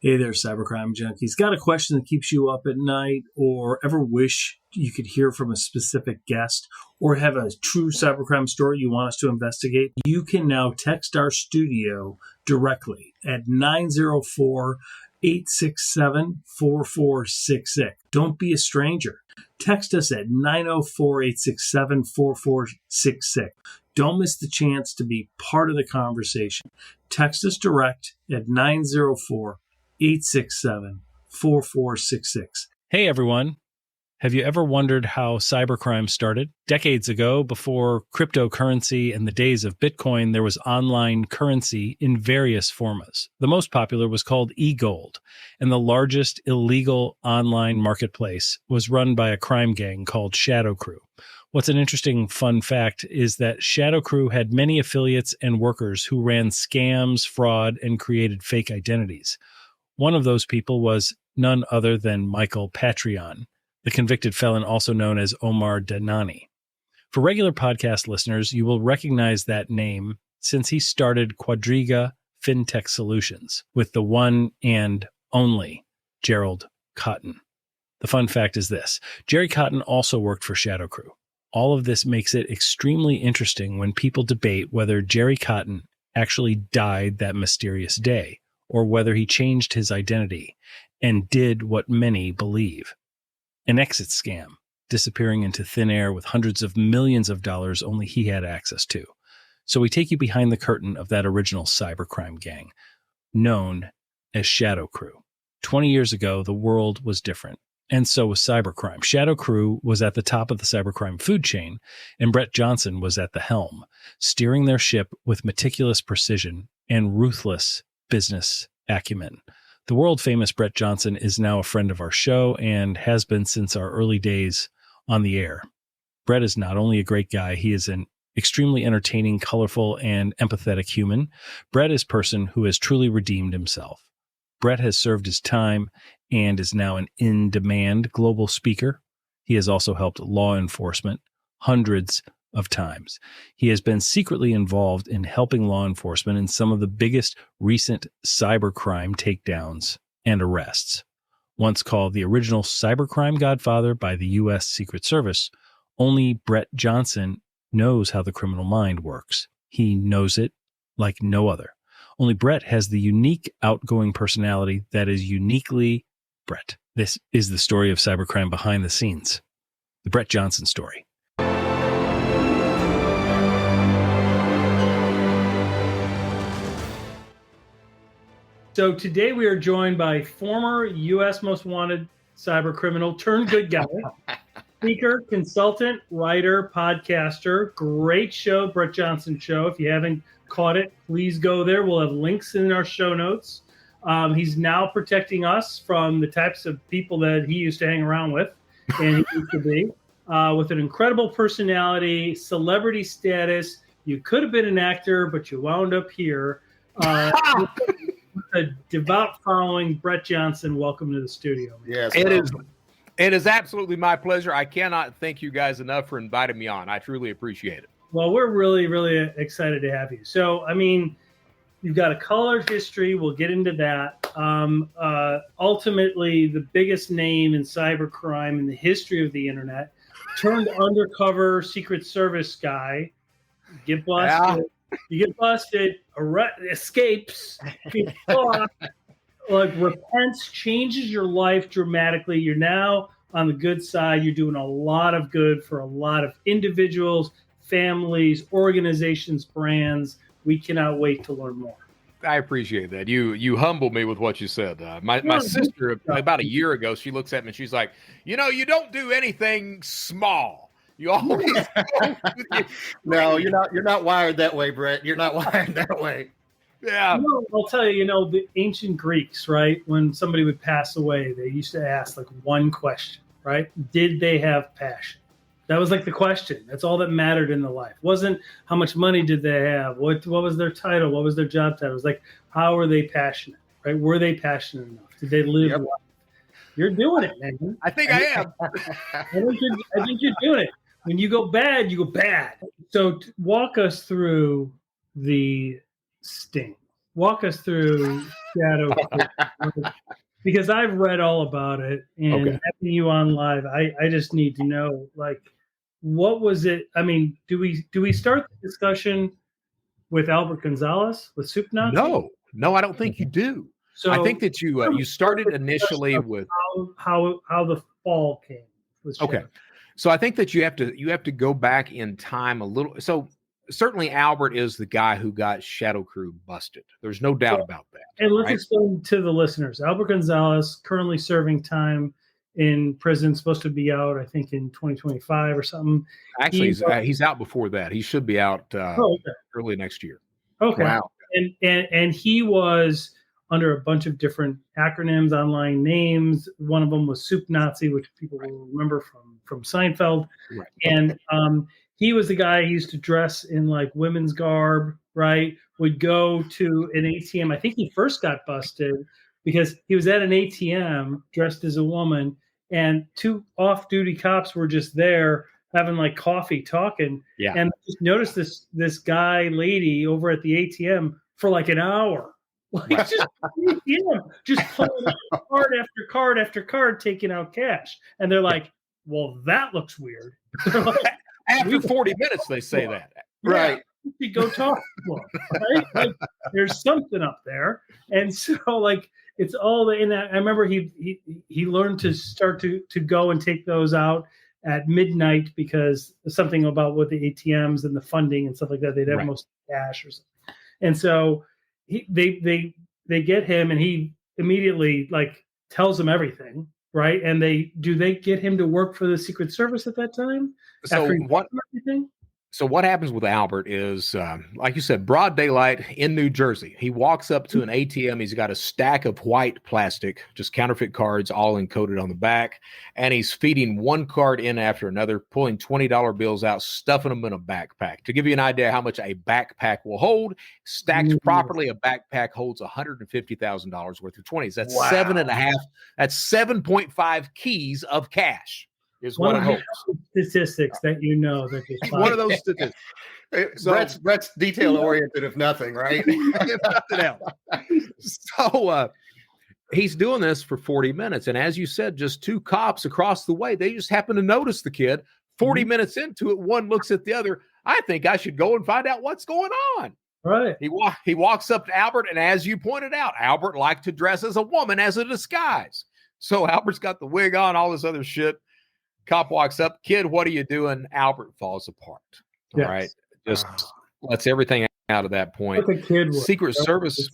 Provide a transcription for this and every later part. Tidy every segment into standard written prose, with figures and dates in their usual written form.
Hey there, Cybercrime Junkies. Got a question that keeps you up at night, or ever wish you could hear from a specific guest, or have a true cybercrime story you want us to investigate? You can now text our studio directly at 904-867-4466. Don't be a stranger. Text us at 904-867-4466. Don't miss the chance to be part of the conversation. Text us direct at 904-867-4466. Hey everyone. Have you ever wondered how cybercrime started? Decades ago, before cryptocurrency and the days of Bitcoin, there was online currency in various forms. The most popular was called e-gold, and the largest illegal online marketplace was run by a crime gang called Shadow Crew. What's an interesting fun fact is that Shadow Crew had many affiliates and workers who ran scams, fraud, and created fake identities. One of those people was none other than Michael Patreon, the convicted felon also known as Omar Danani. For regular podcast listeners, you will recognize that name since he started Quadriga FinTech Solutions with the one and only Gerald Cotton. The fun fact is this: Jerry Cotton also worked for Shadow Crew. All of this makes it extremely interesting when people debate whether Jerry Cotton actually died that mysterious day, or whether he changed his identity and did what many believe. An exit scam, disappearing into thin air with hundreds of millions of dollars only he had access to. So we take you behind the curtain of that original cybercrime gang, known as Shadow Crew. 20 years ago, the world was different, and so was cybercrime. Shadow Crew was at the top of the cybercrime food chain, and Brett Johnson was at the helm, steering their ship with meticulous precision and ruthless business acumen. The world-famous Brett Johnson is now a friend of our show and has been since our early days on the air. Brett is not only a great guy, he is an extremely entertaining, colorful, and empathetic human. Brett is a person who has truly redeemed himself. Brett has served his time and is now an in-demand global speaker. He has also helped law enforcement hundreds of times. He has been secretly involved in helping law enforcement in some of the biggest recent cybercrime takedowns and arrests. Once called the original cybercrime godfather by the U.S. Secret Service, only Brett Johnson knows how the criminal mind works. He knows it like no other. Only Brett has the unique outgoing personality that is uniquely Brett. This is the story of cybercrime behind the scenes. The Brett Johnson story. So today we are joined by former U.S. Most Wanted cybercriminal turned good guy, speaker, consultant, writer, podcaster. Great show, Brett Johnson Show. If you haven't caught it, please go there. We'll have links in our show notes. He's now protecting us from the types of people that he used to hang around with and he used to be. With an incredible personality, celebrity status. You could have been an actor, but you wound up here. A devout following, Brett Johnson, welcome to the studio. Yes, it is absolutely my pleasure. I cannot thank you guys enough for inviting me on. I truly appreciate it. Well, we're really, really excited to have you. So, I mean, you've got a colored history. We'll get into that. Ultimately, the biggest name in cybercrime in the history of the internet, turned undercover Secret Service guy, get busted. Yeah. You get busted, escapes, repents, changes your life dramatically. You're now on the good side. You're doing a lot of good for a lot of individuals, families, organizations, brands. We cannot wait to learn more. I appreciate that. You humble me with what you said. My sister, about a year ago, she looks at me and she's like, you don't do anything small. You always No, you're not wired that way, Brett. You're not wired that way. Yeah. I'll tell you, the ancient Greeks, right? When somebody would pass away, they used to ask like one question, right? Did they have passion? That was like the question. That's all that mattered in the life. It wasn't how much money did they have? What was their title? What was their job title? It was like, how were they passionate, right? Were they passionate enough? Did they live life? You're doing it, man. I think I am. I think you're doing it. When you go bad, you go bad. So walk us through the sting. walk us through Shadow Crew, because I've read all about it, and having you on live, I just need to know, like, what was it? I mean, do we start the discussion with Albert Gonzalez with Soup Nazi? No, I don't think you do. So I think that you started initially with how the fall came. Okay. So I think that you have to go back in time a little. So certainly Albert is the guy who got Shadow Crew busted. There's no doubt about that. And let's explain to the listeners. Albert Gonzalez, currently serving time in prison, supposed to be out, I think, in 2025 or something. Actually, he's out before that. He should be out early next year. Okay. Wow. And he was under a bunch of different acronyms, online names. One of them was Soup Nazi, which people will remember from Seinfeld. Right. And he was the guy who used to dress in like women's garb, right? Would go to an ATM. I think he first got busted because he was at an ATM dressed as a woman, and two off-duty cops were just there having like coffee, talking. Yeah. And just noticed this lady over at the ATM for like an hour. Like just pulling card after card after card, taking out cash. And they're like, well, that looks weird. After 40 minutes, they say that. Right. You go talk to them, right? Like, there's something up there. And so, like, it's all in that. I remember he learned to start to go and take those out at midnight because something about what the ATMs and the funding and stuff like that, they'd have most cash or something. And so they get him, and he immediately like tells them everything, right? And they get him to work for the Secret Service at that time? So what happens with Albert is, like you said, broad daylight in New Jersey. He walks up to an ATM. He's got a stack of white plastic, just counterfeit cards, all encoded on the back. And he's feeding one card in after another, pulling $20 bills out, stuffing them in a backpack. To give you an idea how much a backpack will hold, stacked properly, a backpack holds $150,000 worth of 20s. That's 7.5. That's 7.5 keys of cash. Is one what I hope. Statistics that you know that one of those statistics. So, Brett's detail oriented, if nothing, right? If nothing else. So he's doing this for 40 minutes, and as you said, just two cops across the way. They just happen to notice the kid. 40 minutes into it, one looks at the other. I think I should go and find out what's going on. Right. He walks up to Albert, and as you pointed out, Albert liked to dress as a woman as a disguise. So Albert's got the wig on, all this other shit. Cop walks up, kid, what are you doing? Albert falls apart. All right. Just lets everything out at that point. Like a kid would. Secret Service,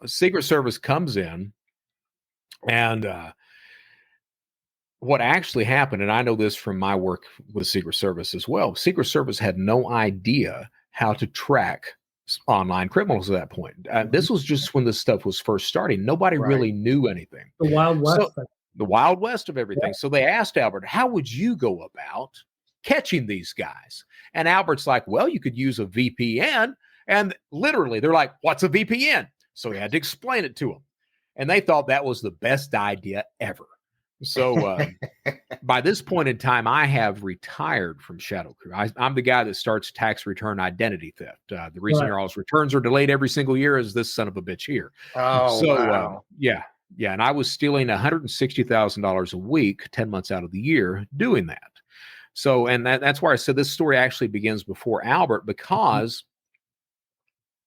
Secret Service comes in, and what actually happened, and I know this from my work with Secret Service as well, Secret Service had no idea how to track online criminals at that point. This was just when this stuff was first starting. Nobody really knew anything. The Wild West. The Wild West of everything. So they asked Albert, how would you go about catching these guys? And Albert's like, well, you could use a VPN. And literally, they're like, what's a VPN? So he had to explain it to them. And they thought that was the best idea ever. So by this point in time, I have retired from Shadow Crew. I'm the guy that starts tax return identity theft. The reason all his returns are delayed every single year is this son of a bitch here. Oh, so, wow. Yeah, and I was stealing $160,000 a week, 10 months out of the year, doing that. So, and that's why I said this story actually begins before Albert, because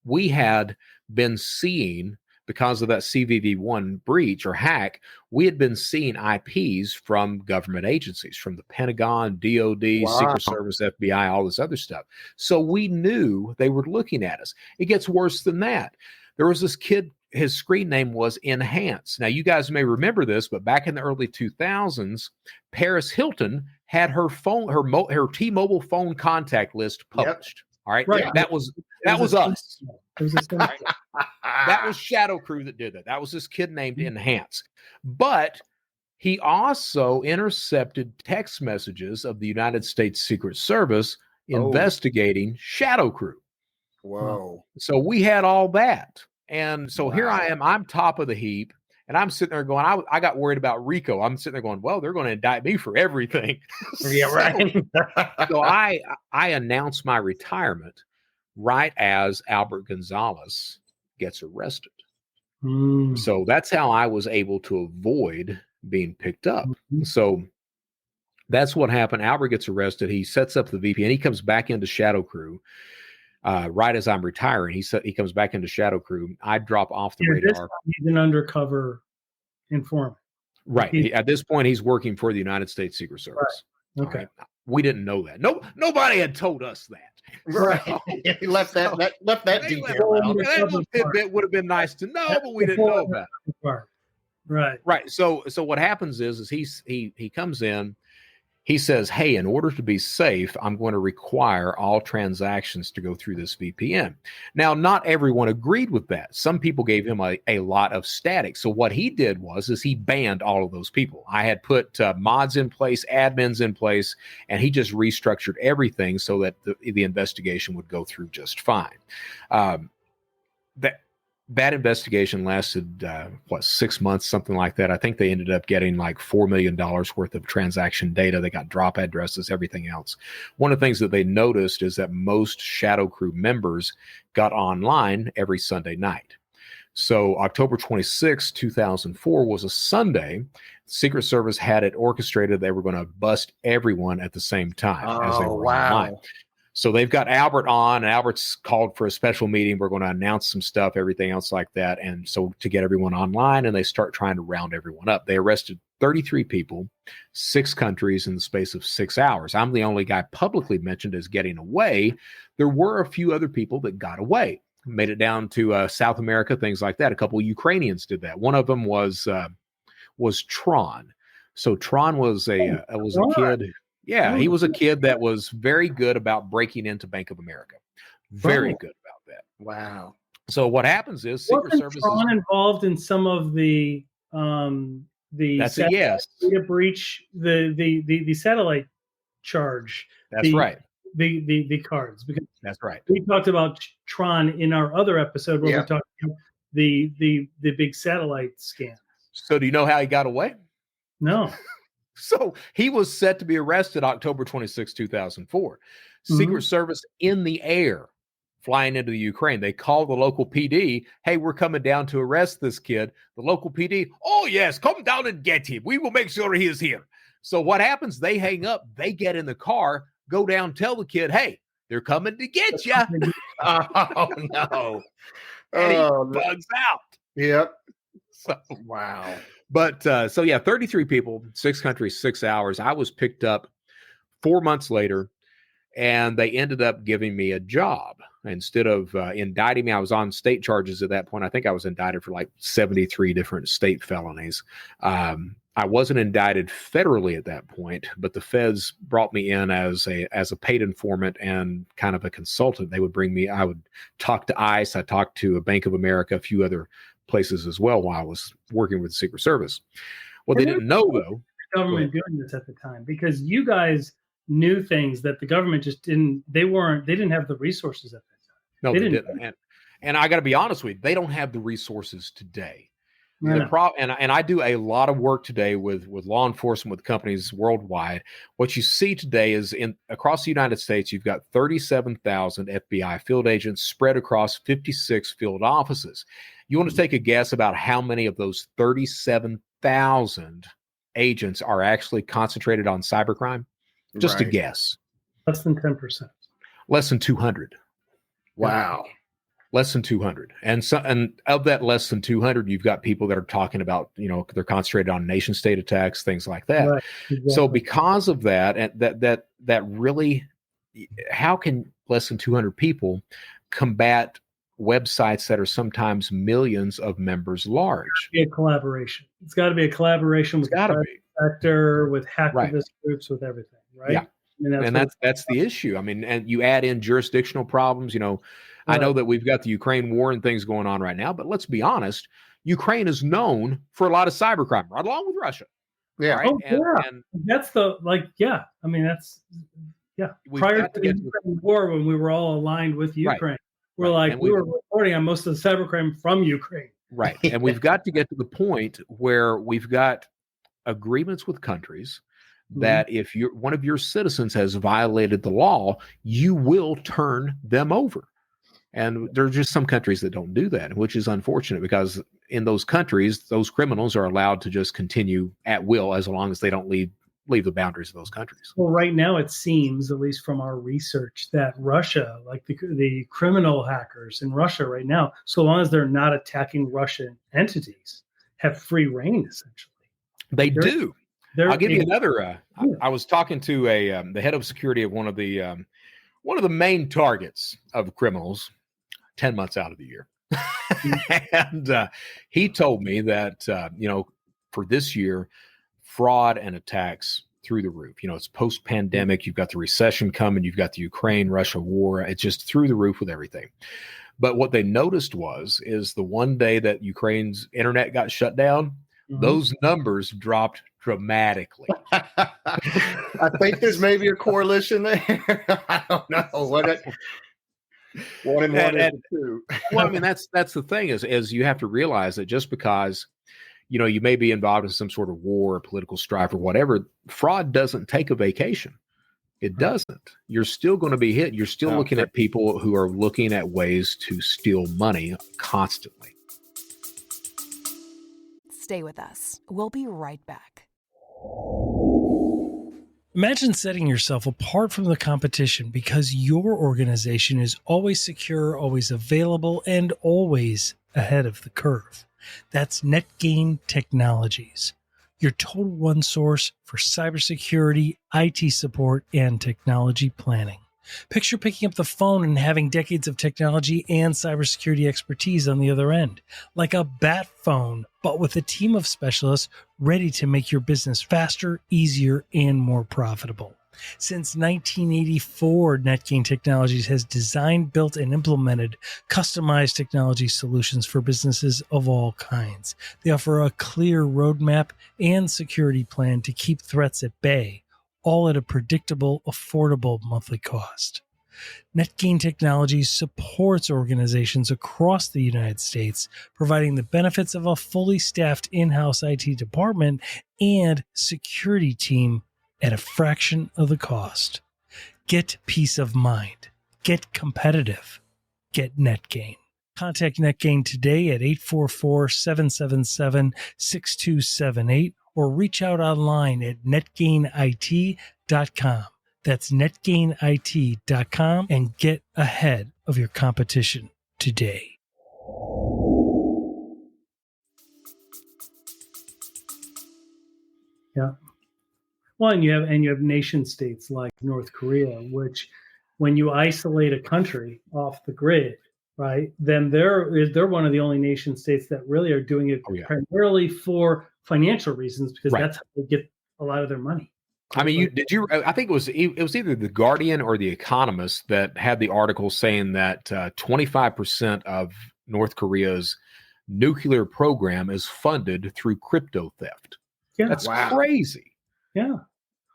we had been seeing, because of that CVV1 breach or hack, we had been seeing IPs from government agencies, from the Pentagon, DOD, Secret Service, FBI, all this other stuff. So we knew they were looking at us. It gets worse than that. There was this kid. His screen name was Enhance. Now, you guys may remember this, but back in the early 2000s, Paris Hilton had her T-Mobile phone contact list published. Yep. All right. That was us. That was Shadow Crew that did that. That was this kid named Enhance. But he also intercepted text messages of the United States Secret Service investigating Shadow Crew. Whoa. So we had all that. And so here I am, I'm top of the heap, and I'm sitting there going, I got worried about RICO. I'm sitting there going, well, they're going to indict me for everything. Yeah, right. So I announced my retirement right as Albert Gonzalez gets arrested. Mm. So that's how I was able to avoid being picked up. Mhm. So that's what happened. Albert gets arrested. He sets up the VPN. He comes back into Shadow Crew right as I'm retiring. He comes back into Shadow Crew. I drop off the Yeah, this radar. time he's an undercover informant. Right. At this point, he's working for the United States Secret Service. Okay. All right. We didn't know that. Nobody had told us that. Right. He left that detail out. That little tidbit would have been nice to know, but we didn't know about it. Right. Right. So what happens is he comes in, he says, hey, in order to be safe, I'm going to require all transactions to go through this VPN. Now, not everyone agreed with that. Some people gave him a lot of static. So what he did was he banned all of those people. I had put mods in place, admins in place, and he just restructured everything so that the investigation would go through just fine. That investigation lasted, 6 months, something like that. I think they ended up getting like $4 million worth of transaction data. They got drop addresses, everything else. One of the things that they noticed is that most Shadow Crew members got online every Sunday night. So October 26, 2004 was a Sunday. Secret Service had it orchestrated. They were going to bust everyone at the same time as they were online. So they've got Albert on, and Albert's called for a special meeting. We're going to announce some stuff, everything else like that. And so to get everyone online, and they start trying to round everyone up. They arrested 33 people, 6 countries in the space of 6 hours. I'm the only guy publicly mentioned as getting away. There were a few other people that got away, made it down to South America, things like that. A couple of Ukrainians did that. One of them was Tron. So Tron was a kid. Yeah, he was a kid that was very good about breaking into Bank of America. Very good about that. Wow. So what happens is Secret Service is involved in some of the that's a yes. data breach, the satellite charge. That's right. The cards, because that's right. We talked about Tron in our other episode where we talked about the big satellite scam. So do you know how he got away? No. So he was set to be arrested October 26, 2004. Secret Service in the air flying into the Ukraine. They call the local PD. Hey, we're coming down to arrest this kid. The local PD. Oh, yes, come down and get him. We will make sure he is here. So what happens? They hang up. They get in the car, go down, tell the kid, hey, they're coming to get you. Oh, no. And he bugs out. Yep. So, wow. But 33 people, 6 countries, 6 hours. I was picked up 4 months later, and they ended up giving me a job. Instead of indicting me, I was on state charges at that point. I think I was indicted for like 73 different state felonies. I wasn't indicted federally at that point, but the feds brought me in as a paid informant and kind of a consultant. They would bring me, I would talk to ICE. I talked to a Bank of America, a few other places as well while I was working with the Secret Service. What they didn't know, though, government doing this at the time, because you guys knew things that the government just didn't. They didn't have the resources at that time. No, they didn't. And I got to be honest with you, they don't have the resources today. And I do a lot of work today with law enforcement, with companies worldwide. What you see today is across the United States, you've got 37,000 FBI field agents spread across 56 field offices. You want to take a guess about how many of those 37,000 agents are actually concentrated on cybercrime? Just a guess. Less than 10%. Less than 200. Wow. Less than 200. And of that less than 200, you've got people that are talking about, they're concentrated on nation state attacks, things like that. Right, exactly. So because of that, and that really, how can less than 200 people combat websites that are sometimes millions of members large? A collaboration. It's got to be a collaboration with the private sector, with hacktivist groups, with everything, right? Yeah. And that's the issue. I mean, and you add in jurisdictional problems, I know that we've got the Ukraine war and things going on right now, but let's be honest, Ukraine is known for a lot of cybercrime, right along with Russia. Yeah. Right? And that's I mean, that's prior to the Ukraine war, when we were all aligned with Ukraine, we were reporting on most of the cybercrime from Ukraine. Right. And we've got to get to the point where we've got agreements with countries that if one of your citizens has violated the law, you will turn them over. And there are just some countries that don't do that, which is unfortunate because in those countries, those criminals are allowed to just continue at will as long as they don't leave the boundaries of those countries. Well, right now it seems, at least from our research, that Russia, like the criminal hackers in Russia right now, so long as they're not attacking Russian entities, have free reign essentially. They do. I'll give you another. I was talking to the head of security of one of the main targets of criminals 10 months out of the year. And he told me that, for this year, fraud and attacks through the roof. It's post-pandemic. You've got the recession coming. You've got the Ukraine-Russia war. It's just through the roof with everything. But what they noticed is the one day that Ukraine's internet got shut down, those numbers dropped dramatically. I think there's maybe a correlation there. I don't know. One and one and two. Well, I mean, that's the thing is you have to realize that just because you may be involved in some sort of war or political strife or whatever, fraud doesn't take a vacation. It doesn't. You're still going to be hit. You're still looking at people who are looking at ways to steal money constantly. Stay with us. We'll be right back. Imagine setting yourself apart from the competition because your organization is always secure, always available, and always ahead of the curve. That's NetGain Technologies, your total one source for cybersecurity, IT support, and technology planning. Picture picking up the phone and having decades of technology and cybersecurity expertise on the other end, like a bat phone, but with a team of specialists ready to make your business faster, easier, and more profitable. Since 1984, NetGain Technologies has designed, built, and implemented customized technology solutions for businesses of all kinds. They offer a clear roadmap and security plan to keep threats at bay, all at a predictable, affordable monthly cost. NetGain Technologies supports organizations across the United States, providing the benefits of a fully staffed in-house IT department and security team at a fraction of the cost. Get peace of mind. Get competitive. Get NetGain. Contact NetGain today at 844-777-6278 or reach out online at netgainit.com. That's netgainit.com and get ahead of your competition today. Yeah. Well, and you have nation states like North Korea, which when you isolate a country off the grid, right, then they're one of the only nation states that really are doing it primarily for financial reasons because that's how they get a lot of their money. I mean, I think it was either The Guardian or The Economist that had the article saying that 25% of North Korea's nuclear program is funded through crypto theft. Yeah. That's crazy. Yeah.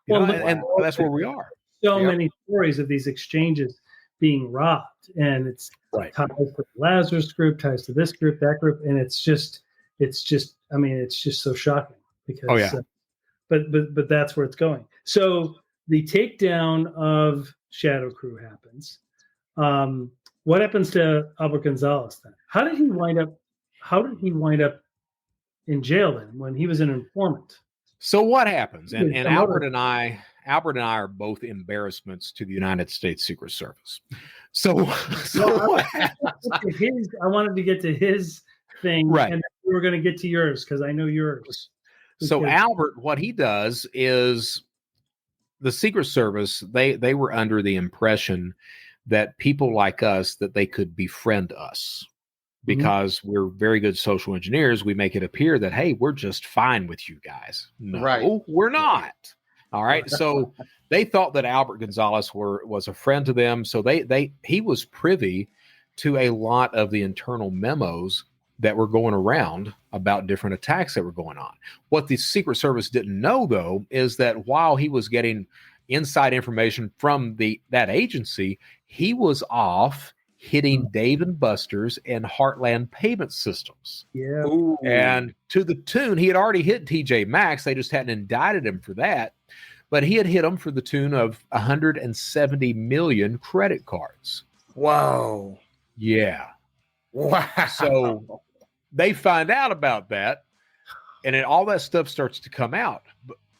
And that's where we are. So many stories of these exchanges being robbed, and it's ties to the Lazarus group, ties to this group, that group, and it's just so shocking because but that's where it's going. So the takedown of Shadow Crew happens. What happens to Albert Gonzalez then? How did he wind up in jail then when he was an informant? So what happens? And Albert and I are both embarrassments to the United States Secret Service. So what happens? I wanted to get to his thing, right? And we were going to get to yours because I know yours. So Albert, what he does is the Secret Service. They were under the impression that people like us that they could befriend us. Because we're very good social engineers, we make it appear that, hey, we're just fine with you guys. No, we're not. All right. So they thought that Albert Gonzalez was a friend to them. So he was privy to a lot of the internal memos that were going around about different attacks that were going on. What the Secret Service didn't know, though, is that while he was getting inside information from that agency, he was off hitting Dave & Buster's and Heartland payment systems. Yeah. Ooh. And to the tune, he had already hit TJ Maxx. They just hadn't indicted him for that. But he had hit them for the tune of 170 million credit cards. Whoa. Yeah. Wow. So they find out about that, and then all that stuff starts to come out.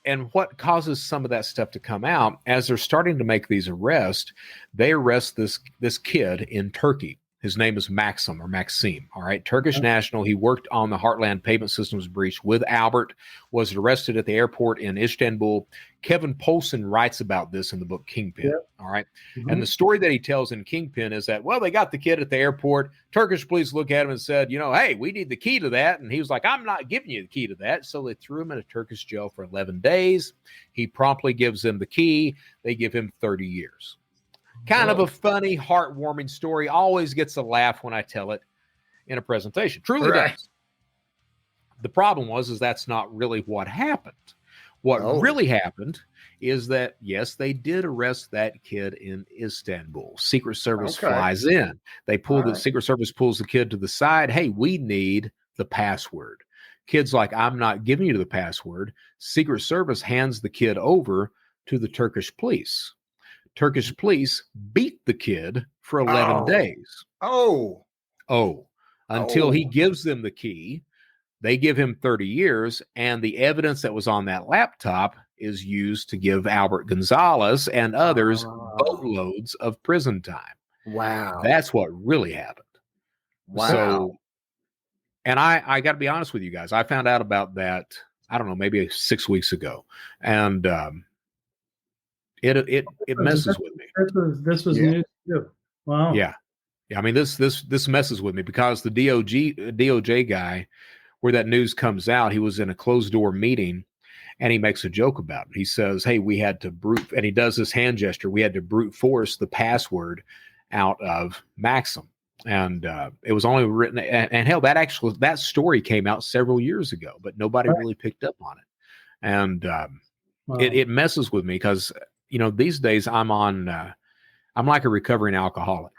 And what causes some of that stuff to come out, as they're starting to make these arrests, they arrest this kid in Turkey. His name is Maxim or Maxime. All right. Turkish national. He worked on the Heartland payment systems breach with Albert, was arrested at the airport in Istanbul. Kevin Polson writes about this in the book Kingpin. Yep. All right. Mm-hmm. And the story that he tells in Kingpin is that, well, they got the kid at the airport. Turkish police look at him and said, hey, we need the key to that. And he was like, I'm not giving you the key to that. So they threw him in a Turkish jail for 11 days. He promptly gives them the key. They give him 30 years. Kind of a funny, heartwarming story. Always gets a laugh when I tell it in a presentation. Truly does. The problem is that's not really what happened. What really happened is that, yes, they did arrest that kid in Istanbul. Secret Service flies in. They pull the Secret Service pulls the kid to the side. Hey, we need the password. Kid's like, I'm not giving you the password. Secret Service hands the kid over to the Turkish police. Turkish police beat the kid for 11 days. Until he gives them the key. They give him 30 years, and the evidence that was on that laptop is used to give Albert Gonzalez and others boatloads of prison time. Wow. That's what really happened. Wow. So, and I got to be honest with you guys. I found out about that, I don't know, maybe 6 weeks ago. And it messes with me. This was news too. Wow. Yeah. I mean, this messes with me because the DOJ guy, where that news comes out, he was in a closed door meeting and he makes a joke about it. He says, hey, we had to and he does this hand gesture. We had to brute force the password out of Maxim. And it was only written, and hell, that story came out several years ago, but nobody really picked up on it. And it messes with me because, these days I'm like a recovering alcoholic,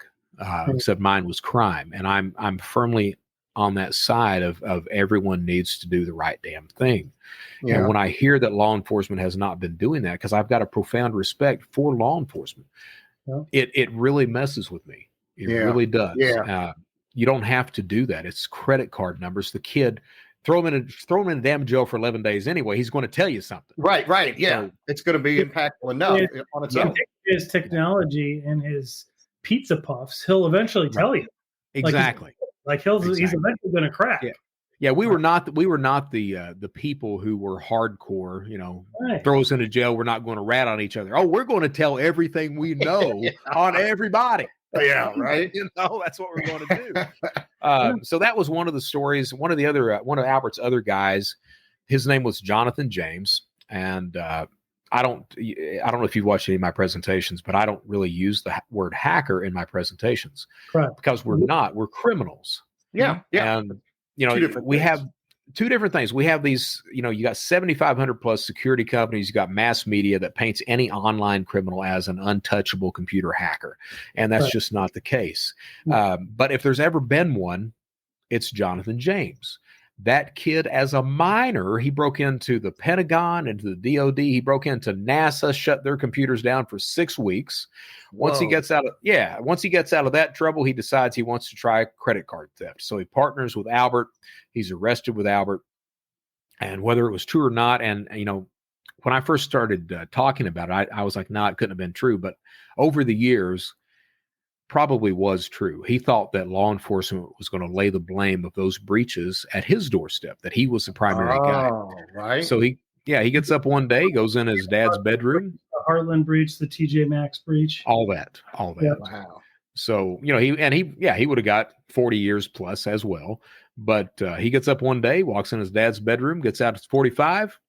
except mine was crime. And I'm firmly on that side of everyone needs to do the right damn thing. Yeah. And when I hear that law enforcement has not been doing that, because I've got a profound respect for law enforcement, it really messes with me. It really does. Yeah. You don't have to do that. It's credit card numbers. The kid, throw him in a damn jail for 11 days anyway. He's going to tell you something. Right. Yeah. So, it's going to be impactful enough on its own. His technology and his pizza puffs, he'll eventually tell you. Exactly. He's eventually going to crack. Yeah. We were not the people who were hardcore, throw us into jail. We're not going to rat on each other. Oh, we're going to tell everything we know on everybody. Yeah, right. That's what we're going to do. So that was one of the stories. One of Albert's other guys, his name was Jonathan James, and I don't know if you've watched any of my presentations, but I don't really use the word hacker in my presentations because we're criminals. Yeah. And we have two different things. We have these, you got 7,500 plus security companies. You got mass media that paints any online criminal as an untouchable computer hacker. And that's just not the case. But if there's ever been one, it's Jonathan James. That kid, as a minor, he broke into the Pentagon, into the DOD. He broke into NASA, shut their computers down for 6 weeks. Once he gets out of that trouble, he decides he wants to try credit card theft. So he partners with Albert. He's arrested with Albert. And whether it was true or not, and when I first started talking about it, I was like, no, it couldn't have been true. But over the years, probably was true. He thought that law enforcement was going to lay the blame of those breaches at his doorstep, that he was the primary guy. Right. So he gets up one day, goes in his dad's bedroom. The Heartland breach, the TJ Maxx breach. All that. Yeah. Wow. So, he would have got 40 years plus as well. But he gets up one day, walks in his dad's bedroom, gets out at 45,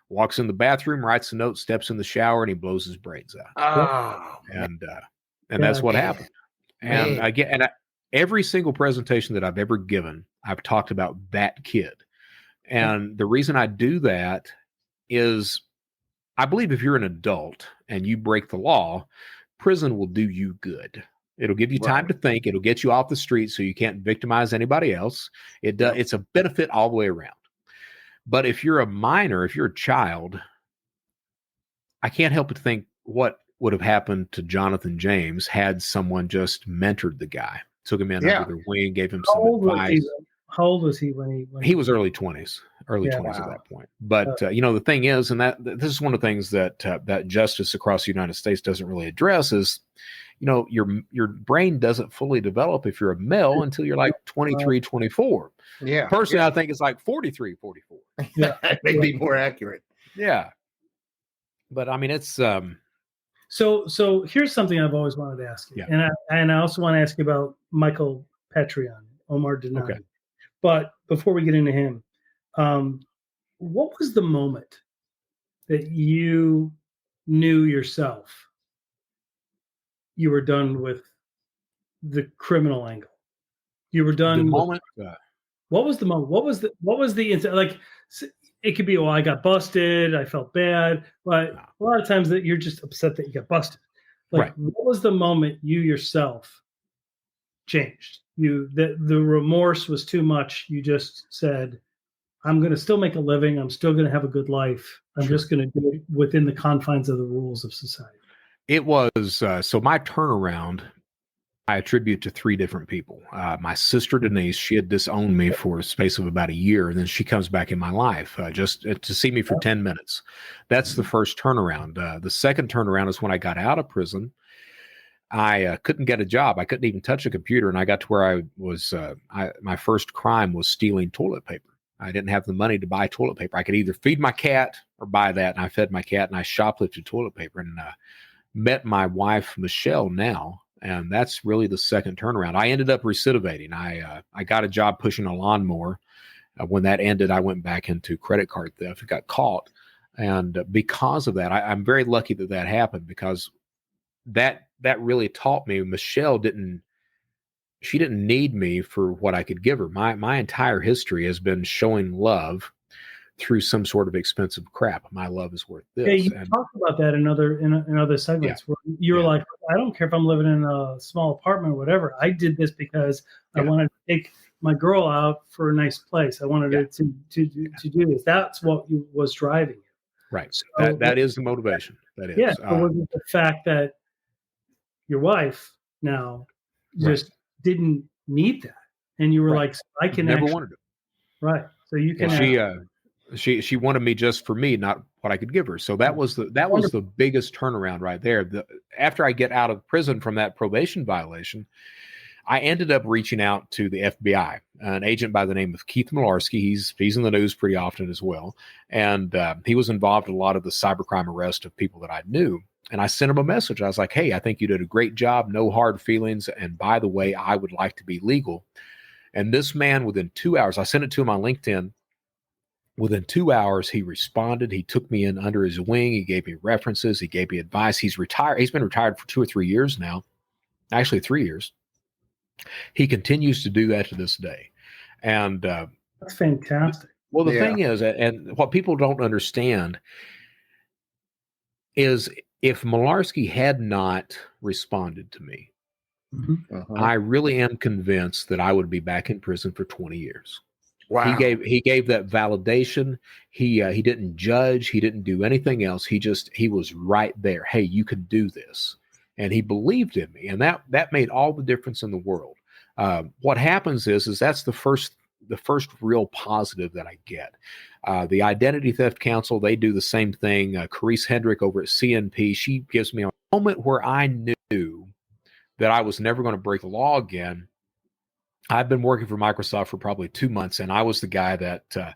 walks in the bathroom, writes a note, steps in the shower, and he blows his brains out. And that's what happened. And again, every single presentation that I've ever given, I've talked about that kid. And the reason I do that is I believe if you're an adult and you break the law, prison will do you good. It'll give you time to think. It'll get you off the street so you can't victimize anybody else. It's a benefit all the way around. But if you're a minor, if you're a child, I can't help but think what would have happened to Jonathan James had someone just mentored the guy. took him in Yeah. under their wing, gave him How some old was advice. How old was he when He was early 20s Yeah. at Wow. that point. But the thing is, and this is one of the things that that justice across the United States doesn't really address is, your brain doesn't fully develop if you're a male until you're like 23, 24. Yeah. Personally, I think it's like 43, 44. Yeah. That may be more accurate. Yeah. But I mean, it's So here's something I've always wanted to ask you, Yeah. and I also want to ask you about Michael Petrion, Omar Denani. Okay. But before we get into him, what was the moment that you knew yourself you were done with the criminal angle? You were done. the with- moment. What was the moment? What was the incident? Like, it could be, I got busted, I felt bad, but a lot of times that you're just upset that you got busted. Like, Right. what was the moment you yourself changed? The remorse was too much. You just said, I'm going to still make a living. I'm still going to have a good life. I'm Sure. just going to do it within the confines of the rules of society. It was so my turnaround, I attribute to three different people. My sister Denise, she had disowned me for a space of about a year, and then she comes back in my life just to see me for 10 minutes. That's the first turnaround. The second turnaround is when I got out of prison. I couldn't get a job. I couldn't even touch a computer, and I got to where I was. My first crime was stealing toilet paper. I didn't have the money to buy toilet paper. I could either feed my cat or buy that, and I fed my cat, and I shoplifted toilet paper, and met my wife Michelle now. And that's really the second turnaround. I ended up recidivating. I got a job pushing a lawnmower. When that ended, I went back into credit card theft. I got caught. And because of that, I'm very lucky that happened, because that really taught me. Michelle didn't need me for what I could give her. My entire history has been showing love through some sort of expensive crap. My love is worth this. Yeah, you talked about that in other segments where you're like, I don't care if I'm living in a small apartment or whatever. I did this because I wanted to take my girl out for a nice place. I wanted to do this. That's what was driving you. Right. So, that is the motivation. That is. Yeah. So was it the fact that your wife now just didn't need that, and you were like, I can never wanted it. Right. So you can. She wanted me just for me, not what I could give her. So that was the biggest turnaround right there. After I get out of prison from that probation violation, I ended up reaching out to the FBI, an agent by the name of Keith Malarski. He's in the news pretty often as well, and he was involved in a lot of the cybercrime arrest of people that I knew. And I sent him a message. I was like, "Hey, I think you did a great job. No hard feelings. And by the way, I would like to be legal." And this man, within 2 hours, I sent it to him on LinkedIn. Within 2 hours, he responded. He took me in under his wing. He gave me references. He gave me advice. He's retired. He's been retired for 2 or 3 years now. Actually, 3 years. He continues to do that to this day. And that's fantastic. Well, the thing is, and what people don't understand is, if Malarski had not responded to me, I really am convinced that I would be back in prison for 20 years. Wow. He gave that validation. He didn't judge. He didn't do anything else. He was right there. Hey, you can do this. And he believed in me. And that made all the difference in the world. What happens is that's the first real positive that I get. The Identity Theft Council, they do the same thing. Carice Hendrick over at CNP, she gives me a moment where I knew that I was never going to break the law again. I've been working for Microsoft for probably 2 months, and I was the guy that,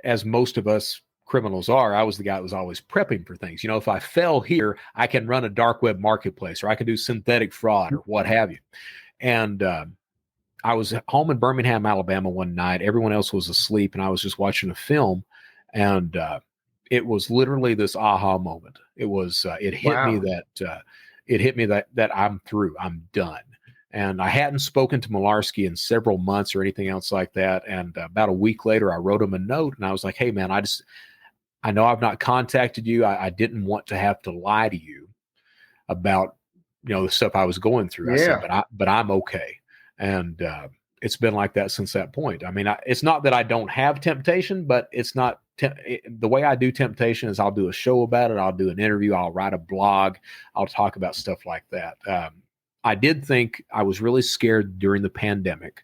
as most of us criminals are, I was the guy that was always prepping for things. If I fail here, I can run a dark web marketplace, or I can do synthetic fraud, or what have you. And I was home in Birmingham, Alabama one night. Everyone else was asleep, and I was just watching a film, and it was literally this aha moment. It was it hit me that I'm through. I'm done. And I hadn't spoken to Malarski in several months or anything else like that. And about a week later, I wrote him a note, and I was like, "Hey, man, I know I've not contacted you. I didn't want to have to lie to you about the stuff I was going through." I said, but I'm okay. And it's been like that since that point. I mean, it's not that I don't have temptation, but it's not the way I do temptation is I'll do a show about it. I'll do an interview. I'll write a blog. I'll talk about stuff like that. I did think I was really scared during the pandemic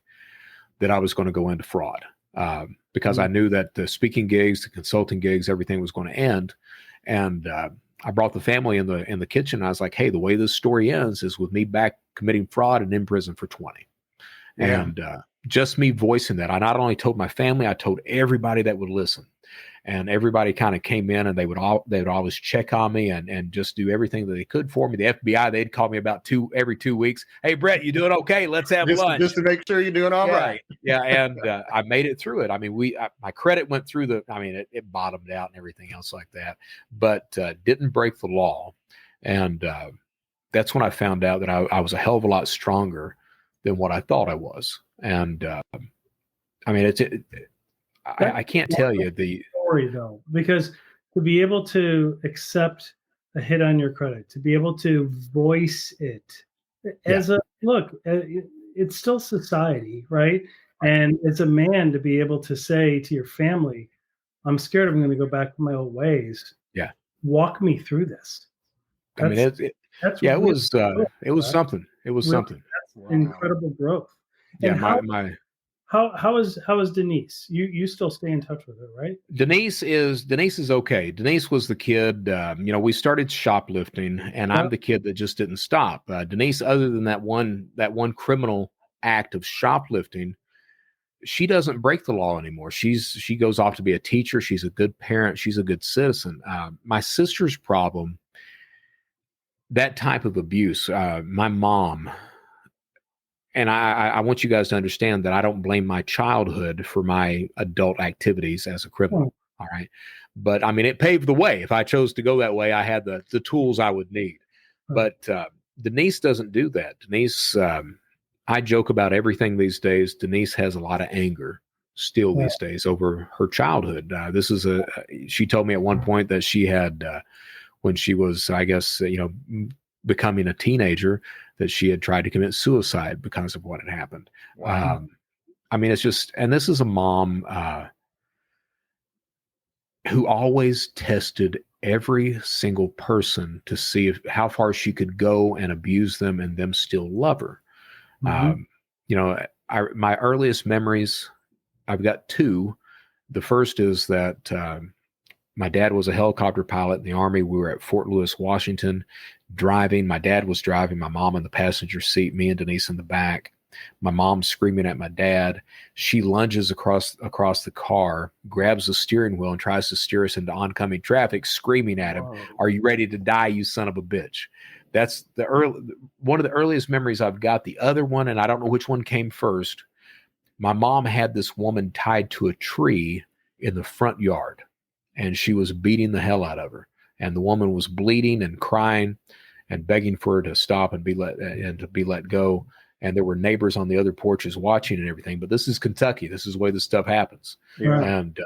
that I was going to go into fraud because I knew that the speaking gigs, the consulting gigs, everything was going to end. And I brought the family in the kitchen. I was like, hey, the way this story ends is with me back committing fraud and in prison for 20. Yeah. And just me voicing that. I not only told my family, I told everybody that would listen. And everybody kind of came in and they would always check on me and just do everything that they could for me. The FBI, they'd call me about every 2 weeks. Hey, Brett, you doing okay? Let's have lunch. Just to make sure you're doing all right. Yeah. And I made it through it. I mean, my credit went through it bottomed out and everything else like that, but didn't break the law. And that's when I found out that I was a hell of a lot stronger than what I thought I was. And I mean, I can't tell you the story though, because to be able to accept a hit on your credit, to be able to voice it as it's still society, right? And as a man, to be able to say to your family, I'm scared I'm going to go back to my old ways. Yeah. Walk me through this. I mean, it was something. It was something. That's incredible growth. Yeah. And how is Denise? You still stay in touch with her, right? Denise is okay. Denise was the kid, we started shoplifting and I'm the kid that just didn't stop. Denise, other than that one criminal act of shoplifting, she doesn't break the law anymore. She goes off to be a teacher. She's a good parent. She's a good citizen. My sister's problem, that type of abuse, my mom, and I want you guys to understand that I don't blame my childhood for my adult activities as a criminal. All right. But I mean, it paved the way. If I chose to go that way, I had the tools I would need. But Denise doesn't do that. Denise, I joke about everything these days. Denise has a lot of anger still these days over her childhood. She told me at one point that she had, when she was, I guess, becoming a teenager, that she had tried to commit suicide because of what had happened. Wow. I mean, it's just, and this is a mom who always tested every single person to see how far she could go and abuse them and them still love her. Mm-hmm. My earliest memories, I've got two. The first is that my dad was a helicopter pilot in the Army. We were at Fort Lewis, Washington, driving. My dad was driving, my mom in the passenger seat, me and Denise in the back. My mom screaming at my dad. She lunges across the car, grabs the steering wheel, and tries to steer us into oncoming traffic, screaming at him, "Are you ready to die, you son of a bitch?" That's one of the earliest memories I've got. The other one, and I don't know which one came first, my mom had this woman tied to a tree in the front yard, and she was beating the hell out of her. And the woman was bleeding and crying and begging for her to stop and to be let go. And there were neighbors on the other porches watching and everything. But this is Kentucky. This is the way this stuff happens. Yeah. And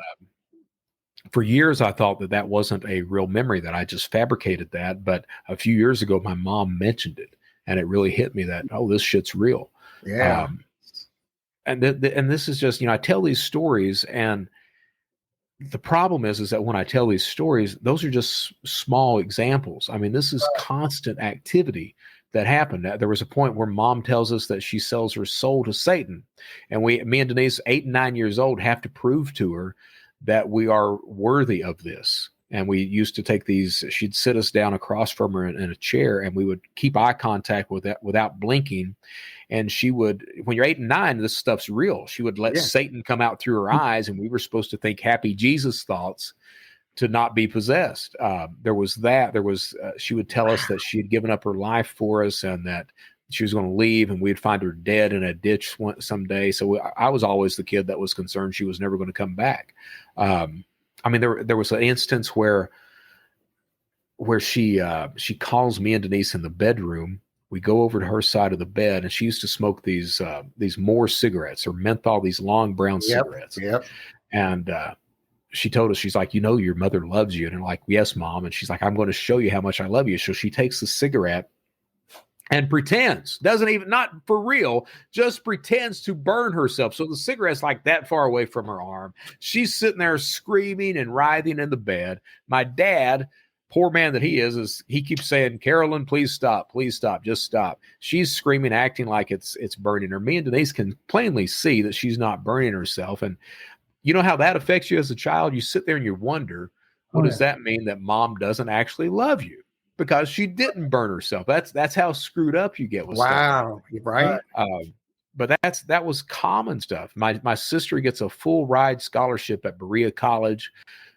for years, I thought that wasn't a real memory, that I just fabricated that. But a few years ago, my mom mentioned it, and it really hit me that, oh, this shit's real. Yeah. And this is just, I tell these stories, and the problem is that when I tell these stories, those are just small examples. I mean, this is constant activity that happened. There was a point where mom tells us that she sells her soul to Satan. And me and Denise, 8 and 9 years old, have to prove to her that we are worthy of this. And we used to take these, she'd sit us down across from her in a chair, and we would keep eye contact with that without blinking. And she would, when you're 8 and 9, this stuff's real. She would let Satan come out through her eyes, and we were supposed to think happy Jesus thoughts to not be possessed. She would tell us that she had given up her life for us and that she was going to leave, and we'd find her dead in a ditch someday. So I was always the kid that was concerned she was never going to come back. I mean, there was an instance where she calls me and Denise in the bedroom. We go over to her side of the bed, and she used to smoke these Moore cigarettes, or menthol, these long brown cigarettes. Yep. And she told us, she's like, your mother loves you. And I'm like, yes, Mom. And she's like, I'm going to show you how much I love you. So she takes the cigarette and pretends, not for real, just pretends to burn herself. So the cigarette's like that far away from her arm. She's sitting there screaming and writhing in the bed. My dad poor man that he is he keeps saying, Carolyn, please stop, just stop. She's screaming, acting like it's burning her. Me and Denise can plainly see that she's not burning herself. And you know how that affects you as a child? You sit there and you wonder, what does that mean that mom doesn't actually love you? Because she didn't burn herself. That's how screwed up you get with wow, stuff. right? But that was common stuff. My sister gets a full ride scholarship at Berea College.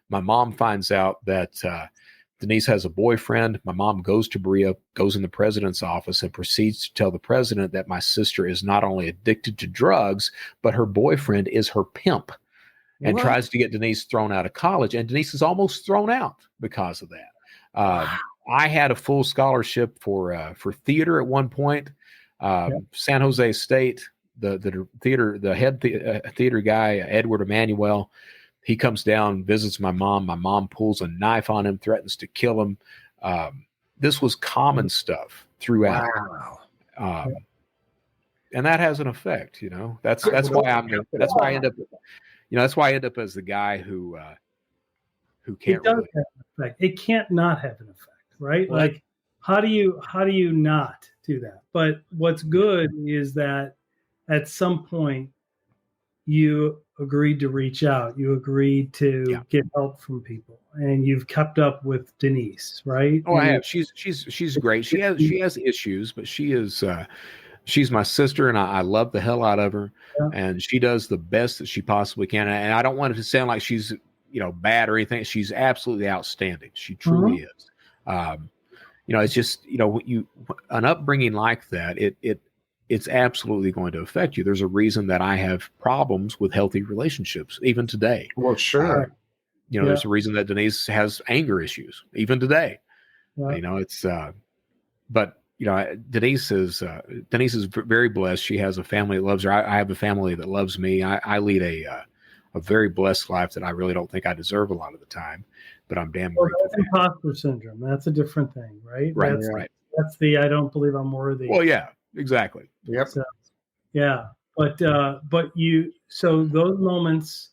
My mom finds out that Denise has a boyfriend. My mom goes to Berea, goes in the president's office, and proceeds to tell the president that my sister is not only addicted to drugs, but her boyfriend is her pimp, and tries to get Denise thrown out of college. And Denise is almost thrown out because of that. I had a full scholarship for theater at one point. San Jose State, the head theater guy, Edward Emanuel, he comes down, visits my mom. My mom pulls a knife on him, threatens to kill him. This was common stuff throughout. Wow. And that has an effect, you know. That's why I end up as the guy who can't. It does have an effect. It can't not have an effect, right? Well, like, how do you not do that? But what's good is that at some point you agreed to reach out. You agreed to get help from people, and you've kept up with Denise, right? Oh, I have. She's great. She has issues, but she's my sister, and I love the hell out of her. Yeah. And she does the best that she possibly can. And I don't want it to sound like she's bad or anything. She's absolutely outstanding. She truly is. It's just an upbringing like that. It's absolutely going to affect you. There's a reason that I have problems with healthy relationships, even today. Well, sure. There's a reason that Denise has anger issues, even today. Yeah. But Denise is very blessed. She has a family that loves her. I have a family that loves me. I lead a very blessed life that I really don't think I deserve a lot of the time, but I'm damn grateful. That's imposter syndrome. That's a different thing, right? Right. That's the I don't believe I'm worthy. Well, yeah. Exactly. Yep. So, yeah. But so those moments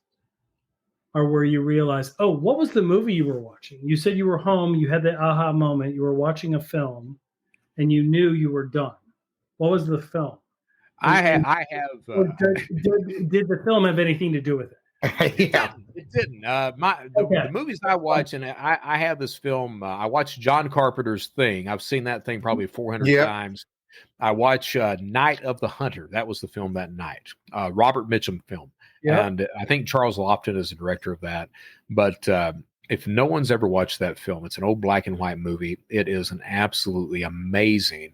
are where you realize, oh, what was the movie you were watching? You said you were home, you had the aha moment, you were watching a film, and you knew you were done. What was the film? I have. Did the film have anything to do with it? Yeah, it didn't. The movies I watch, and I have this film. I watched John Carpenter's Thing. I've seen that thing probably 400 times. I watch Night of the Hunter. That was the film that night. Robert Mitchum film. Yep. And I think Charles Lofton is the director of that. But if no one's ever watched that film, it's an old black and white movie. It is an absolutely amazing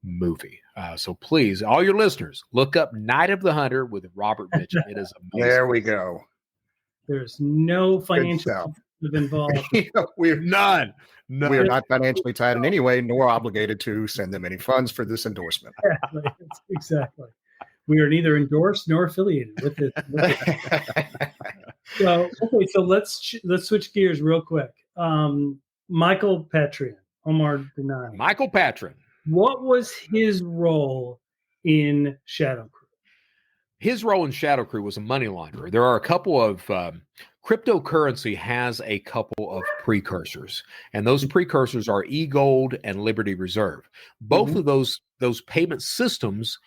movie. So please, all your listeners, look up Night of the Hunter with Robert Mitchum. It is amazing. There we go. There's no financial involved. We have none. No. We are not financially tied in any way, nor obligated to send them any funds for this endorsement. Exactly. We are neither endorsed nor affiliated with it. So let's switch gears real quick. Michael Patrin, Omar Denani. Michael Patrin. What was his role in Shadow Crew? His role in Shadow Crew was a money launderer. There are a couple of cryptocurrency has a couple of precursors, and those precursors are eGold and Liberty Reserve. Both of those payment systems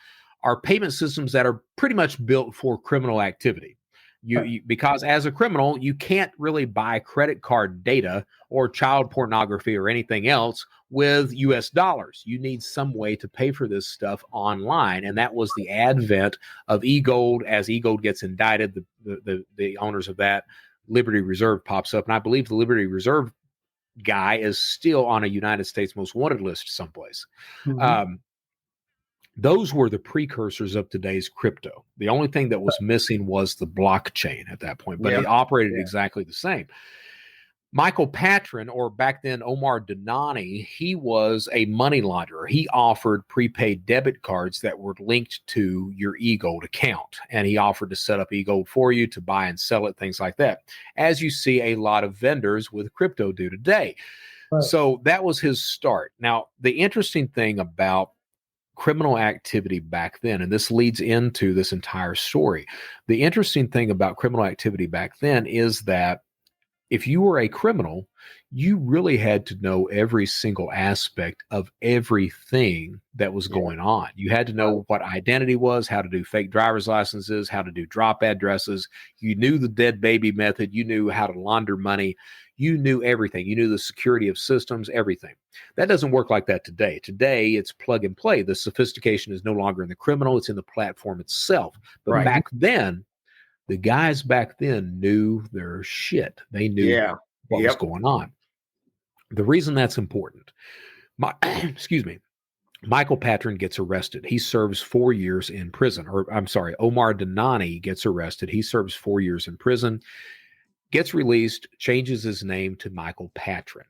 are payment systems that are pretty much built for criminal activity. Because as a criminal, you can't really buy credit card data or child pornography or anything else with US dollars. You need some way to pay for this stuff online. And that was the advent of eGold. As eGold gets indicted, the owners of that, Liberty Reserve, pops up. And I believe the Liberty Reserve guy is still on a United States Most Wanted list someplace. Those were the precursors of today's crypto. The only thing that was missing was the blockchain at that point, but it operated exactly the same. Michael Patrin, or back then Omar Denani, he was a money launderer. He offered prepaid debit cards that were linked to your eGold account, and he offered to set up eGold for you to buy and sell it, things like that, as you see a lot of vendors with crypto do today. Right. So that was his start. Now, the interesting thing about criminal activity back then, and this leads into this entire story. The interesting thing about criminal activity back then is that if you were a criminal, you really had to know every single aspect of everything that was going on. You had to know what identity was, how to do fake driver's licenses, how to do drop addresses. You knew the dead baby method. You knew how to launder money. You knew everything. You knew the security of systems, everything. That doesn't work like that today. Today, it's plug and play. The sophistication is no longer in the criminal. It's in the platform itself. But back then, the guys back then knew their shit. They knew what was going on. The reason that's important, excuse me, Michael Patron gets arrested. He serves 4 years in prison. Or I'm sorry, Omar Danani gets arrested. He serves 4 years in prison, gets released, changes his name to Michael Patron.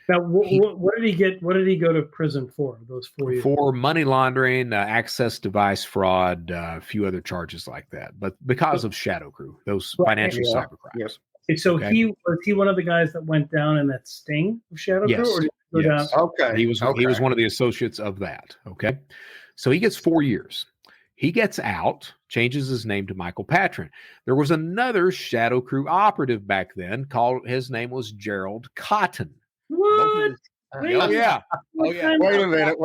Now, what did he get? What did he go to prison for? Those 4 years for money laundering, access device fraud, a few other charges like that. But because of Shadow Crew, those financial cybercrimes. Yes. So he was one of the guys that went down in that sting of Shadow Crew, or did he go down? Okay, he was one of the associates of that. Okay, so he gets 4 years. He gets out, changes his name to Michael Patron. There was another Shadow Crew operative back then his name was Gerald Cotton. What? Oh yeah. Wait a minute.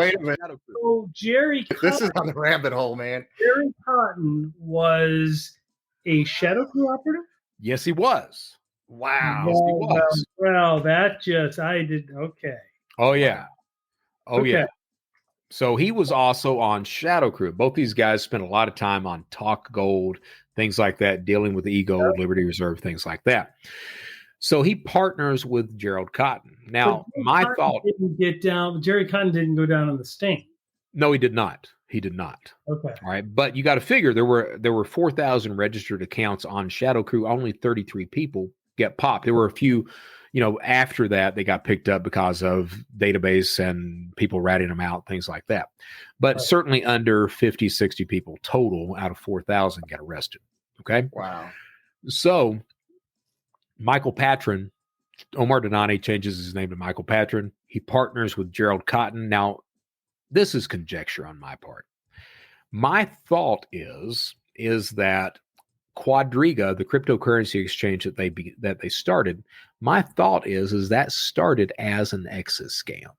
So Jerry Cotton, this is on the rabbit hole, man. Jerry Cotton was a Shadow Crew operative? Yes, he was. Wow. Yes, he was. Well, okay. Oh yeah. Yeah. So he was also on Shadow Crew. Both these guys spent a lot of time on Talk Gold, things like that, dealing with E-Gold, Liberty Reserve, things like that. So he partners with Gerald Cotton. Now, my thought didn't get down. Jerry Cotton didn't go down on the sting. No, he did not. He did not. Okay. All right, but you got to figure there were 4,000 registered accounts on Shadow Crew. Only 33 people get popped. There were a few, after that they got picked up because of database and people ratting them out, things like that. But certainly under 50, 60 people total out of 4,000 get arrested. Okay. Wow. So Michael Patron, Omar Danani changes his name to Michael Patron. He partners with Gerald Cotton. Now, this is conjecture on my part. My thought is that Quadriga, the cryptocurrency exchange that they started, my thought is that started as an exit scam.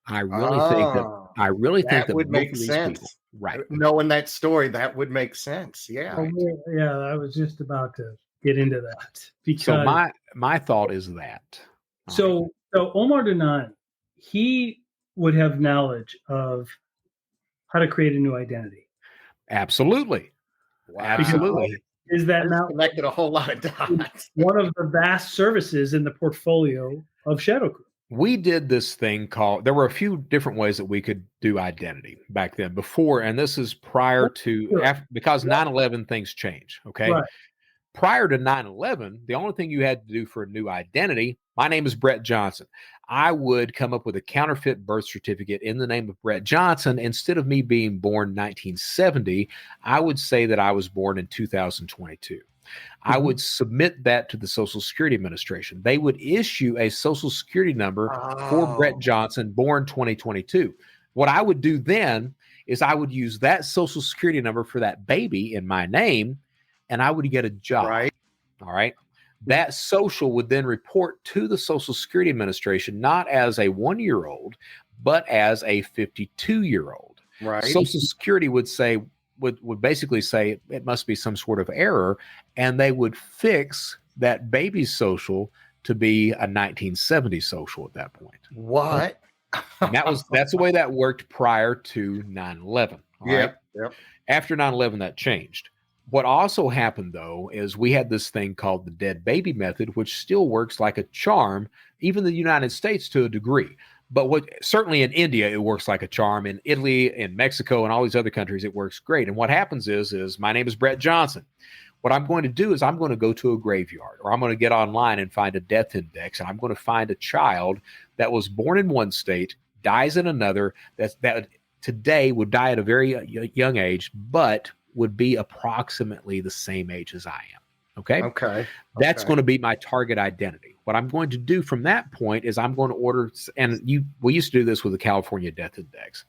I really think that would make sense. People, right? Knowing that story, that would make sense. Yeah. I was just about to get into that because so my thought is that. So Omar Danani, he would have knowledge of how to create a new identity. Absolutely. Wow. Absolutely. Is that now connected a whole lot of dots? One of the vast services in the portfolio of Shadow Crew. We did this thing there were a few different ways that we could do identity back then before, and this is prior to, because 9/11 things change. Okay. Right. Prior to 9/11, the only thing you had to do for a new identity, my name is Brett Johnson. I would come up with a counterfeit birth certificate in the name of Brett Johnson. Instead of me being born 1970, I would say that I was born in 2022. I would submit that to the Social Security Administration. They would issue a Social Security number for Brett Johnson, born 2022. What I would do then is I would use that Social Security number for that baby in my name, and I would get a job. Right. All right. That social would then report to the Social Security Administration, not as a 1-year-old, but as a 52-year-old. Right. Social Security would basically say it must be some sort of error, and they would fix that baby's social to be a 1970 social at that point. What? And that's the way that worked prior to 9/11. Yep. After 9/11, that changed. What also happened, though, is we had this thing called the dead baby method, which still works like a charm, even the United States to a degree. But certainly in India, it works like a charm. In Italy, in Mexico, and all these other countries, it works great. And what happens is my name is Brett Johnson. What I'm going to do is I'm going to go to a graveyard, or I'm going to get online and find a death index, and I'm going to find a child that was born in one state, dies in another, that today would die at a very young age, but would be approximately the same age as I am. Okay. That's going to be my target identity. What I'm going to do from that point is I'm going to order, and we used to do this with the California Death Index.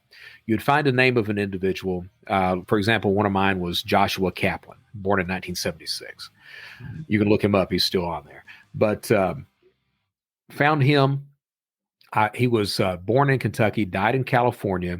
You'd find a name of an individual. For example, one of mine was Joshua Kaplan, born in 1976. You can look him up. He's still on there. But found him. He was born in Kentucky, died in California.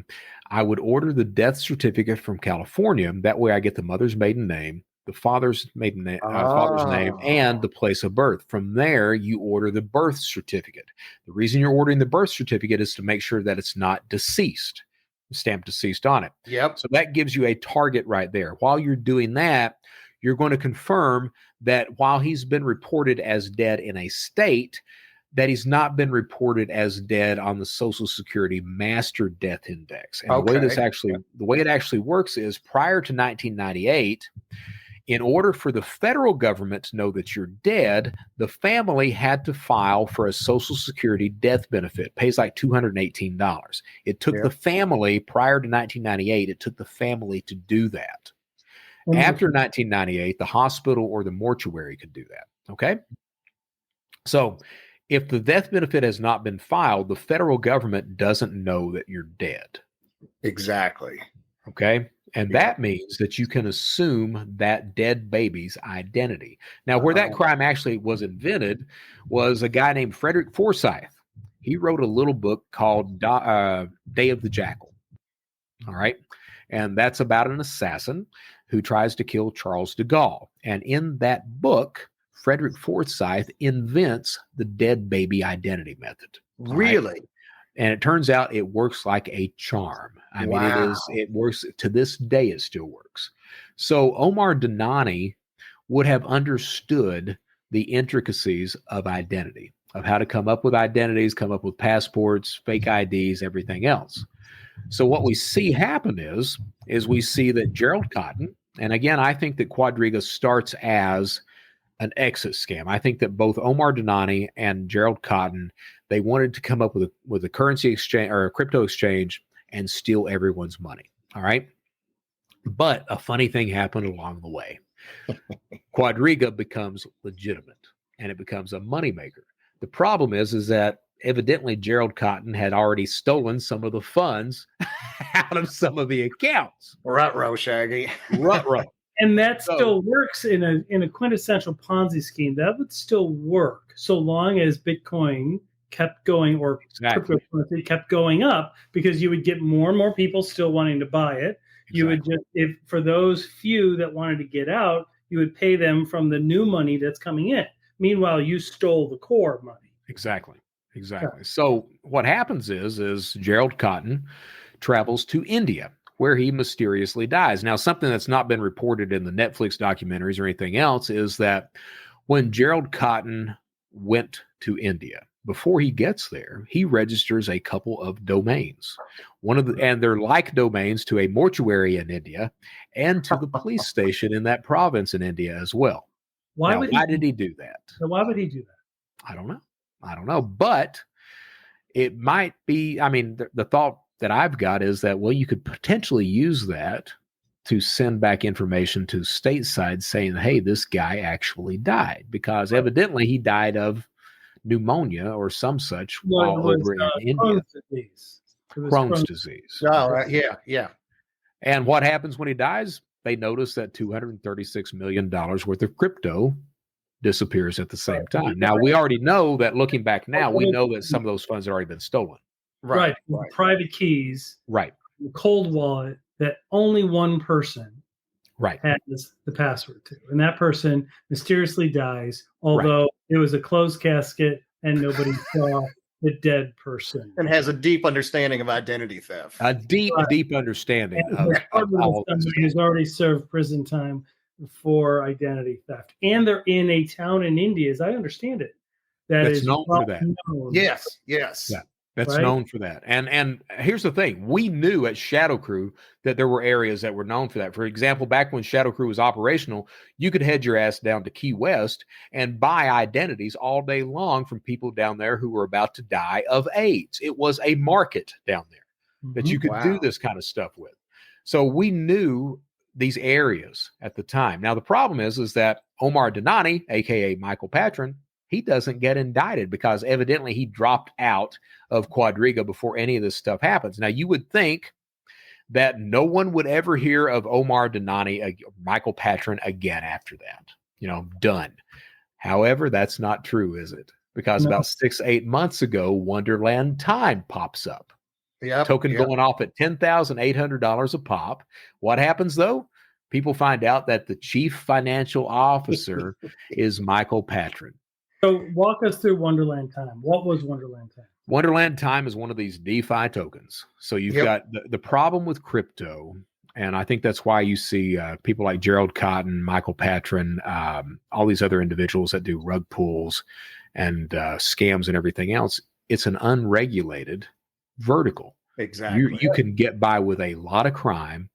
I would order the death certificate from California. That way I get the mother's maiden name, the father's maiden name, father's name, and the place of birth. From there, you order the birth certificate. The reason you're ordering the birth certificate is to make sure that it's not deceased, stamped deceased on it. Yep. So that gives you a target right there. While you're doing that, you're going to confirm that while he's been reported as dead in a state, that he's not been reported as dead on the Social Security Master Death Index. And the way it actually works is prior to 1998, in order for the federal government to know that you're dead, the family had to file for a Social Security death benefit. It pays like $218. It took the family, prior to 1998, it took the family to do that. After 1998, the hospital or the mortuary could do that. Okay? So if the death benefit has not been filed, the federal government doesn't know that you're dead. Exactly. Okay? And that means that you can assume that dead baby's identity. Now, where that crime actually was invented was a guy named Frederick Forsyth. He wrote a little book called Day of the Jackal. All right? And that's about an assassin who tries to kill Charles de Gaulle. And in that book, Frederick Forsyth invents the dead baby identity method. Really? Right? And it turns out it works like a charm. I mean, it works to this day, it still works. So Omar Dhanani would have understood the intricacies of identity, of how to come up with identities, come up with passports, fake IDs, everything else. So what we see happen is we see that Gerald Cotton, and again, I think that Quadriga starts as an exit scam. I think that both Omar Dhanani and Gerald Cotton, they wanted to come up with a currency exchange or a crypto exchange and steal everyone's money. All right. But a funny thing happened along the way. Quadriga becomes legitimate and it becomes a moneymaker. The problem is that evidently Gerald Cotton had already stolen some of the funds out of some of the accounts. Ruh-roh, Shaggy. Ruh-roh. And that still works in a quintessential Ponzi scheme. That would still work so long as Bitcoin kept going or cryptocurrency kept going up, because you would get more and more people still wanting to buy it. Exactly. You would just, if for those few that wanted to get out, you would pay them from the new money that's coming in. Meanwhile, you stole the core money. Exactly. Yeah. So what happens is Gerald Cotton travels to India, where he mysteriously dies. Now, something that's not been reported in the Netflix documentaries or anything else is that when Gerald Cotton went to India, before he gets there, he registers a couple of domains. And they're like domains to a mortuary in India and to the police station in that province in India as well. Why did he do that? Why would he do that? I don't know. But it might be, I mean, the thought that I've got is that, well, you could potentially use that to send back information to stateside saying, hey, this guy actually died, because evidently he died of pneumonia or some such while over in India. Crohn's disease. Oh, right. Yeah. And what happens when he dies? They notice that $236 million worth of crypto disappears at the same time. Now, we already know that, looking back now, we know that some of those funds had already been stolen. Right. Private keys. Right. Cold wallet that only one person has the password to. And that person mysteriously dies, although it was a closed casket and nobody saw the dead person. And has a deep understanding of identity theft. A deep understanding of all somebody who's already served prison time for identity theft. And they're in a town in India, as I understand it, that's known for that. Yes. Yeah. That's known for that. And here's the thing. We knew at Shadow Crew that there were areas that were known for that. For example, back when Shadow Crew was operational, you could head your ass down to Key West and buy identities all day long from people down there who were about to die of AIDS. It was a market down there that you could do this kind of stuff with. So we knew these areas at the time. Now, the problem is that Omar Dhanani, a.k.a. Michael Patron, he doesn't get indicted because evidently he dropped out of Quadriga before any of this stuff happens. Now, you would think that no one would ever hear of Omar Dhanani, Michael Patron again after that. Done. However, that's not true, is it? Because No. about 6-8 months ago, Wonderland Time pops up. Yep. Token going off at $10,800 a pop. What happens though? People find out that the chief financial officer is Michael Patron. So walk us through Wonderland Time. What was Wonderland Time? Wonderland Time is one of these DeFi tokens. So you've got the problem with crypto, and I think that's why you see people like Gerald Cotton, Michael Patron, all these other individuals that do rug pulls and scams and everything else. It's an unregulated vertical. Exactly. You can get by with a lot of crime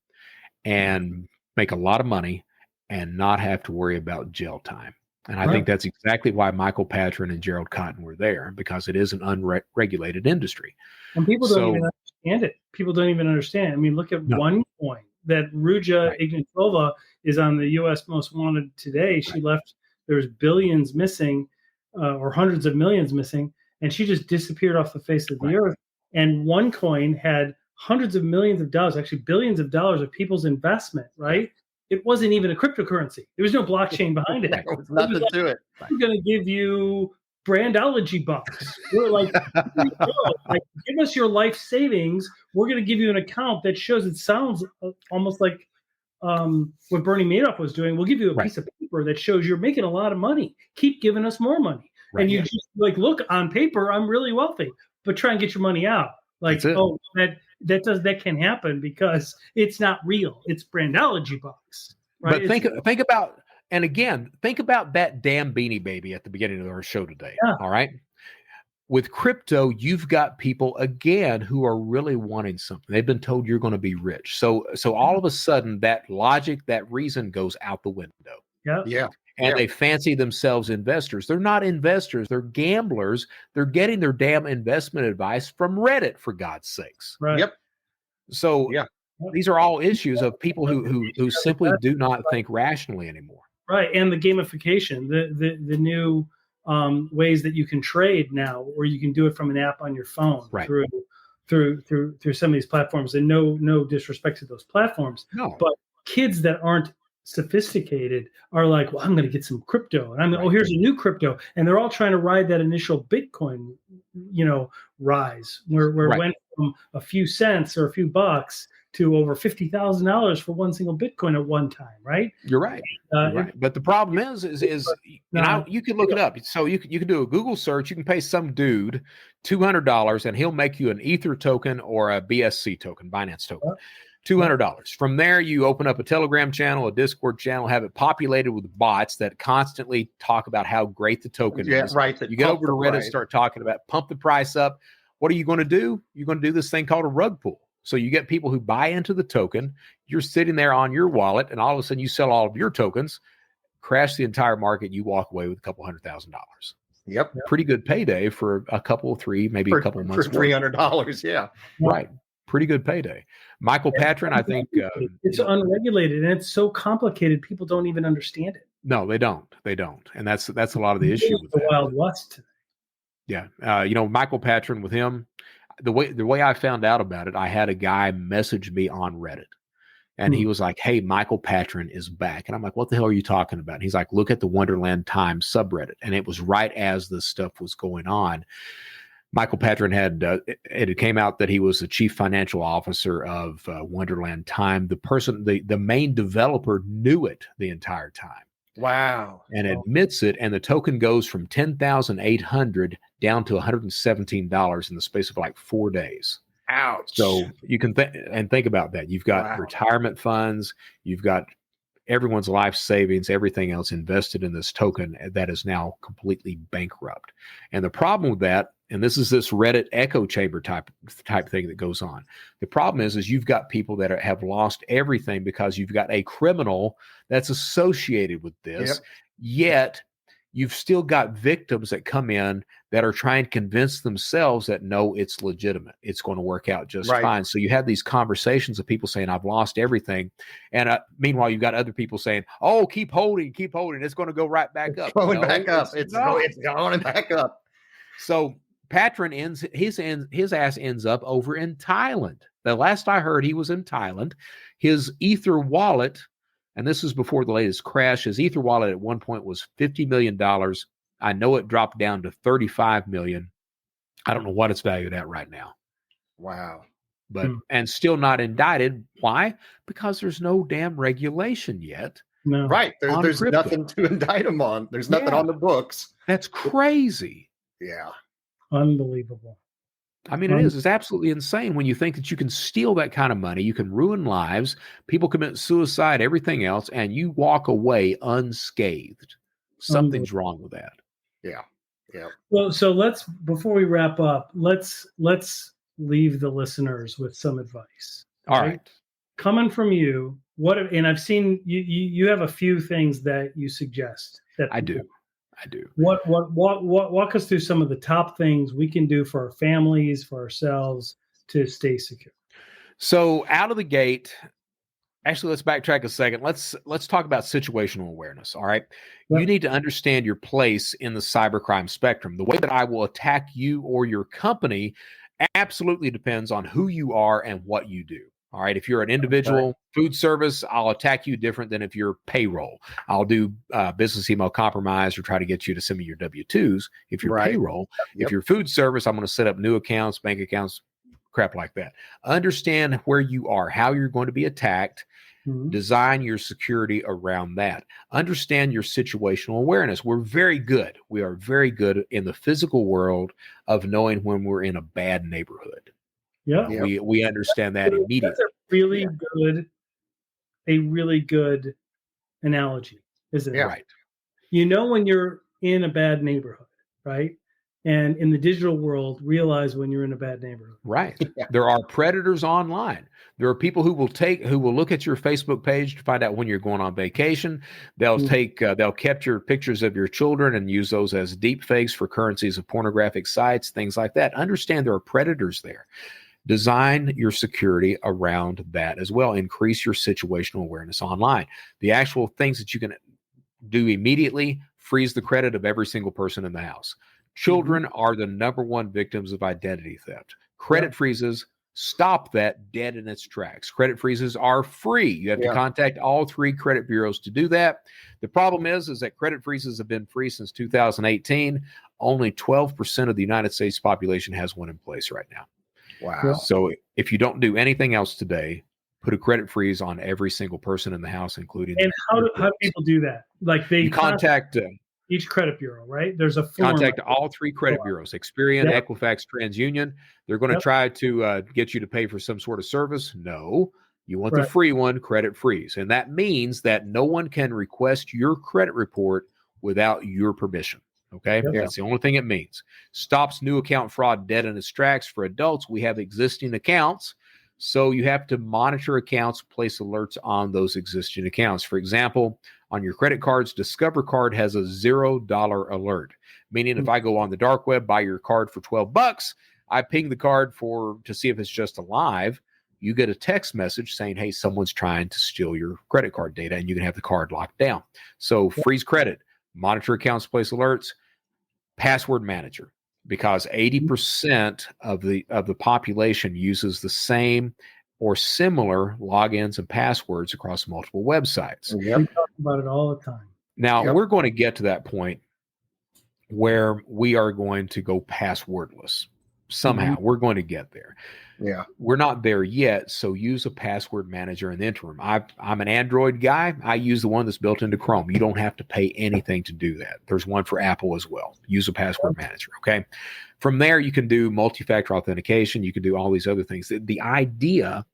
and make a lot of money and not have to worry about jail time. And I think that's exactly why Michael Patron and Gerald Cotton were there, because it is an unregulated industry. And people don't even understand it. People don't even understand. I mean, look at OneCoin. That Ruja Ignatova is on the U.S. Most Wanted today. She left. There's billions missing, or hundreds of millions missing, and she just disappeared off the face of the earth. And OneCoin had hundreds of millions of dollars, actually billions of dollars of people's investment, right? It wasn't even a cryptocurrency. There was no blockchain behind it. There was nothing to it. We're going to give you brandology bucks. We're like, give us your life savings. We're going to give you an account that shows, it sounds almost like what Bernie Madoff was doing. We'll give you a piece of paper that shows you're making a lot of money. Keep giving us more money. And you just like, look, on paper, I'm really wealthy, but try and get your money out. Like, oh, that can happen because it's not real. It's brandology bucks. Right? But think about, and again, think about that damn Beanie Baby at the beginning of our show today. Yeah. All right. With crypto, you've got people again who are really wanting something. They've been told you're going to be rich. So all of a sudden that logic, that reason goes out the window. Yeah. Yeah. And they fancy themselves investors. They're not investors. They're gamblers. They're getting their damn investment advice from Reddit, for God's sakes. Right. Yep. So these are all issues of people who simply do not think rationally anymore. Right. And the gamification, the new ways that you can trade now, or you can do it from an app on your phone through some of these platforms. And no disrespect to those platforms. No. But kids that aren't sophisticated are like, well, I'm going to get some crypto, and here's a new crypto, and they're all trying to ride that initial Bitcoin, rise where it went from a few cents or a few bucks to over $50,000 for one single Bitcoin at one time, right? You're right. But the problem is you can look it up. So you can do a Google search. You can pay some dude $200, and he'll make you an Ether token or a BSC token, Binance token. $200. From there, you open up a Telegram channel, a Discord channel, have it populated with bots that constantly talk about how great the token is. Right. You get over to Reddit, start talking about pump the price up. What are you going to do? You're going to do this thing called a rug pull. So you get people who buy into the token. You're sitting there on your wallet, and all of a sudden you sell all of your tokens, crash the entire market. You walk away with a couple $100,000. Yep. Pretty good payday for a couple, maybe a couple months. For $300. Yeah. Right. Pretty good payday. Michael Patron, I think it's unregulated and it's so complicated. People don't even understand it. No, they don't. And that's a lot of the issue with the Wild West. Yeah. Michael Patron, with him, the way I found out about it, I had a guy message me on Reddit, and he was like, "Hey, Michael Patron is back." And I'm like, "What the hell are you talking about?" And he's like, "Look at the Wonderland Time subreddit." And it was right as this stuff was going on. Michael Patron it came out that he was the chief financial officer of Wonderland Time. The main developer knew it the entire time. Wow. And admits it. And the token goes from $10,800 down to $117 in the space of like 4 days. Ouch. So you can think about that. You've got retirement funds. You've got everyone's life savings, everything else invested in this token that is now completely bankrupt. And the problem with that, and this is this Reddit echo chamber type thing that goes on. The problem is you've got people that have lost everything because you've got a criminal that's associated with this. Yet you've still got victims that come in that are trying to convince themselves that no, it's legitimate. It's going to work out just fine. So you have these conversations of people saying, I've lost everything. And meanwhile, you've got other people saying, oh, keep holding. It's going to go right back up. It's going back up. It's going back up. So Patron his ass ends up over in Thailand. The last I heard, he was in Thailand. His Ether wallet and this is before the latest crash, his Ether wallet at one point was $50 million. I know it dropped down to 35 million. I don't know what it's valued at right now. Wow. But and still not indicted. Why? Because there's no damn regulation yet. No. Right. There's crypto. nothing to indict him on. There's nothing on the books. That's crazy. Yeah. Unbelievable. I mean, it is. It's absolutely insane when you think that you can steal that kind of money. You can ruin lives. People commit suicide, everything else, and you walk away unscathed. Something's wrong with that. Yeah. Yeah. Well, so before we wrap up, let's leave the listeners with some advice. All right. Coming from you, and I've seen you have a few things that you suggest that I do. What walk us through some of the top things we can do for our families, for ourselves to stay secure. So out of the gate, actually, let's backtrack a second. Let's talk about situational awareness. All right. Yep. You need to understand your place in the cybercrime spectrum. The way that I will attack you or your company absolutely depends on who you are and what you do. All right. If you're an individual food service, I'll attack you different than if you're payroll. I'll do business email compromise or try to get you to send me your W-2s if you're payroll. Yep. If you're food service, I'm going to set up new accounts, bank accounts, crap like that. Understand where you are, how you're going to be attacked. Design your security around that. Understand your situational awareness. We are very good in the physical world of knowing when we're in a bad neighborhood. Yeah. We understand that immediately. That's a really good analogy, isn't it? Yeah. Right. You know when you're in a bad neighborhood, right? And in the digital world, realize when you're in a bad neighborhood. Right. Yeah. There are predators online. There are people who will look at your Facebook page to find out when you're going on vacation. They'll they'll capture pictures of your children and use those as deep fakes for currencies of pornographic sites, things like that. Understand there are predators there. Design your security around that as well. Increase your situational awareness online. The actual things that you can do immediately, freeze the credit of every single person in the house. Children are the number one victims of identity theft. Credit freezes stop that dead in its tracks. Credit freezes are free. You have to contact all 3 credit bureaus to do that. The problem is that credit freezes have been free since 2018. Only 12% of the United States population has one in place right now. Wow. So if you don't do anything else today, put a credit freeze on every single person in the house, including. And how do people do that? Like you contact each credit bureau, right? There's a form. Contact all 3 credit bureaus, Experian, Equifax, TransUnion. They're going to try to get you to pay for some sort of service. No, you want the free one, credit freeze. And that means that no one can request your credit report without your permission. Okay. That's the only thing it means. Stops new account fraud dead in its tracks. For adults, we have existing accounts. So you have to monitor accounts, place alerts on those existing accounts. For example, on your credit cards, Discover Card has a $0 alert, meaning if I go on the dark web, buy your card for $12, I ping the card to see if it's just alive. You get a text message saying, hey, someone's trying to steal your credit card data, and you can have the card locked down. So freeze credit, monitor accounts, place alerts, password manager, because 80% of the population uses the same or similar logins and passwords across multiple websites. We talk about it all the time. Now, we're going to get to that point where we are going to go passwordless. Somehow, we're going to get there. Yeah. We're not there yet, so use a password manager in the interim. I'm an Android guy. I use the one that's built into Chrome. You don't have to pay anything to do that. There's one for Apple as well. Use a password manager, okay? From there, you can do multi-factor authentication. You can do all these other things. The idea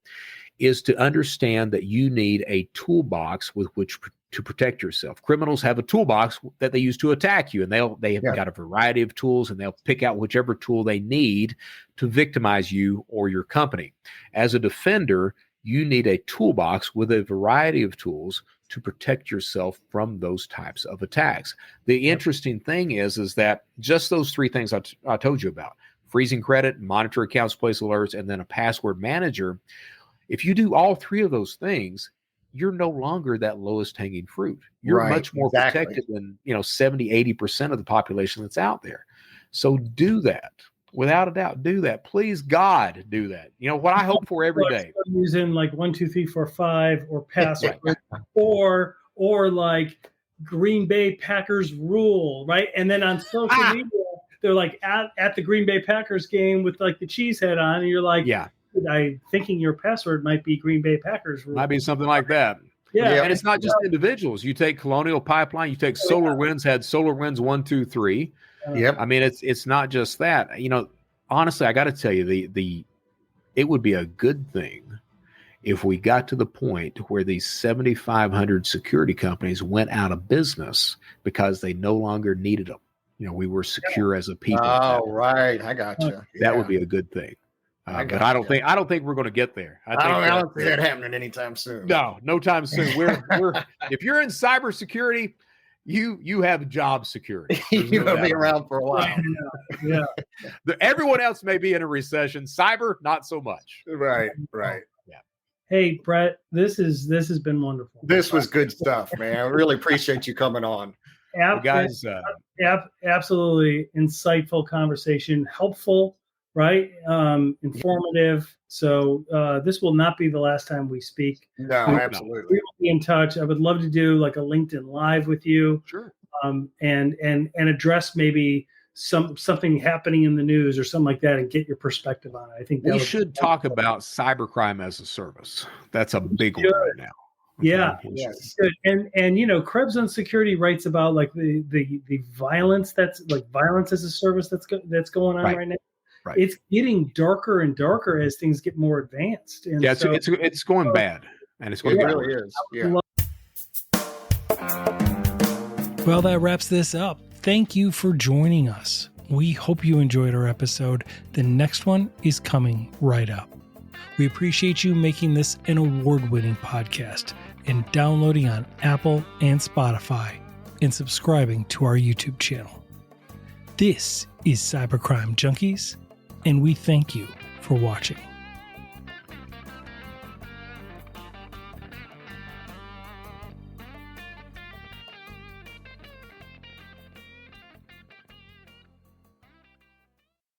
is to understand that you need a toolbox with which to protect yourself. Criminals have a toolbox that they use to attack you, and they've got a variety of tools, and they'll pick out whichever tool they need to victimize you or your company. As a defender, you need a toolbox with a variety of tools to protect yourself from those types of attacks. The interesting thing is that just those 3 things I told you about, freezing credit, monitor accounts, place alerts, and then a password manager, if you do all 3 of those things, you're no longer that lowest hanging fruit. You're much more protected than 70, 80% of the population that's out there. So do that. Without a doubt, do that. Please, God, do that. You know what I hope for every day. Using like 1, 2, 3, 4, 5 or password, Right. or like Green Bay Packers rule, right? And then on social media, they're like at the Green Bay Packers game with like the cheese head on, and you're like, Yeah, I thinking your password might be Green Bay Packers rule. might be something like that. Yeah. And it's not just individuals. You take Colonial Pipeline, you take Solar Winds, had Solar Winds 1, 2, 3. Yep. I mean, it's not just that. You know, honestly, I got to tell you, it would be a good thing if we got to the point where these 7,500 security companies went out of business because they no longer needed them. You know, we were secure as a people. Oh, right. I got you. That would be a good thing. But I don't think we're going to get there. I don't see that happening anytime soon. No time soon. We're if you're in cybersecurity, you have job security. You're going to be around for a while. Yeah. Everyone else may be in a recession. Cyber, not so much. Right. Yeah. Hey, Brett, this has been wonderful. This was good stuff, man. I really appreciate you coming on. Well, guys, absolutely insightful conversation, helpful, right? Informative. So this will not be the last time we speak. No, absolutely. We will be in touch. I would love to do like a LinkedIn Live with you. Sure. And address maybe something happening in the news or something like that, and get your perspective on it. I think we should talk about cybercrime as a service. That's a big one right now. Okay. Yeah. Yes. And you know, Krebs on Security writes about like the violence that's like violence as a service that's going on right now. Right. It's getting darker and darker as things get more advanced. And yeah, it's going bad, and it's going to really is. Yeah. Well, that wraps this up. Thank you for joining us. We hope you enjoyed our episode. The next one is coming right up. We appreciate you making this an award-winning podcast and downloading on Apple and Spotify and subscribing to our YouTube channel. This is Cybercrime Junkies, and we thank you for watching.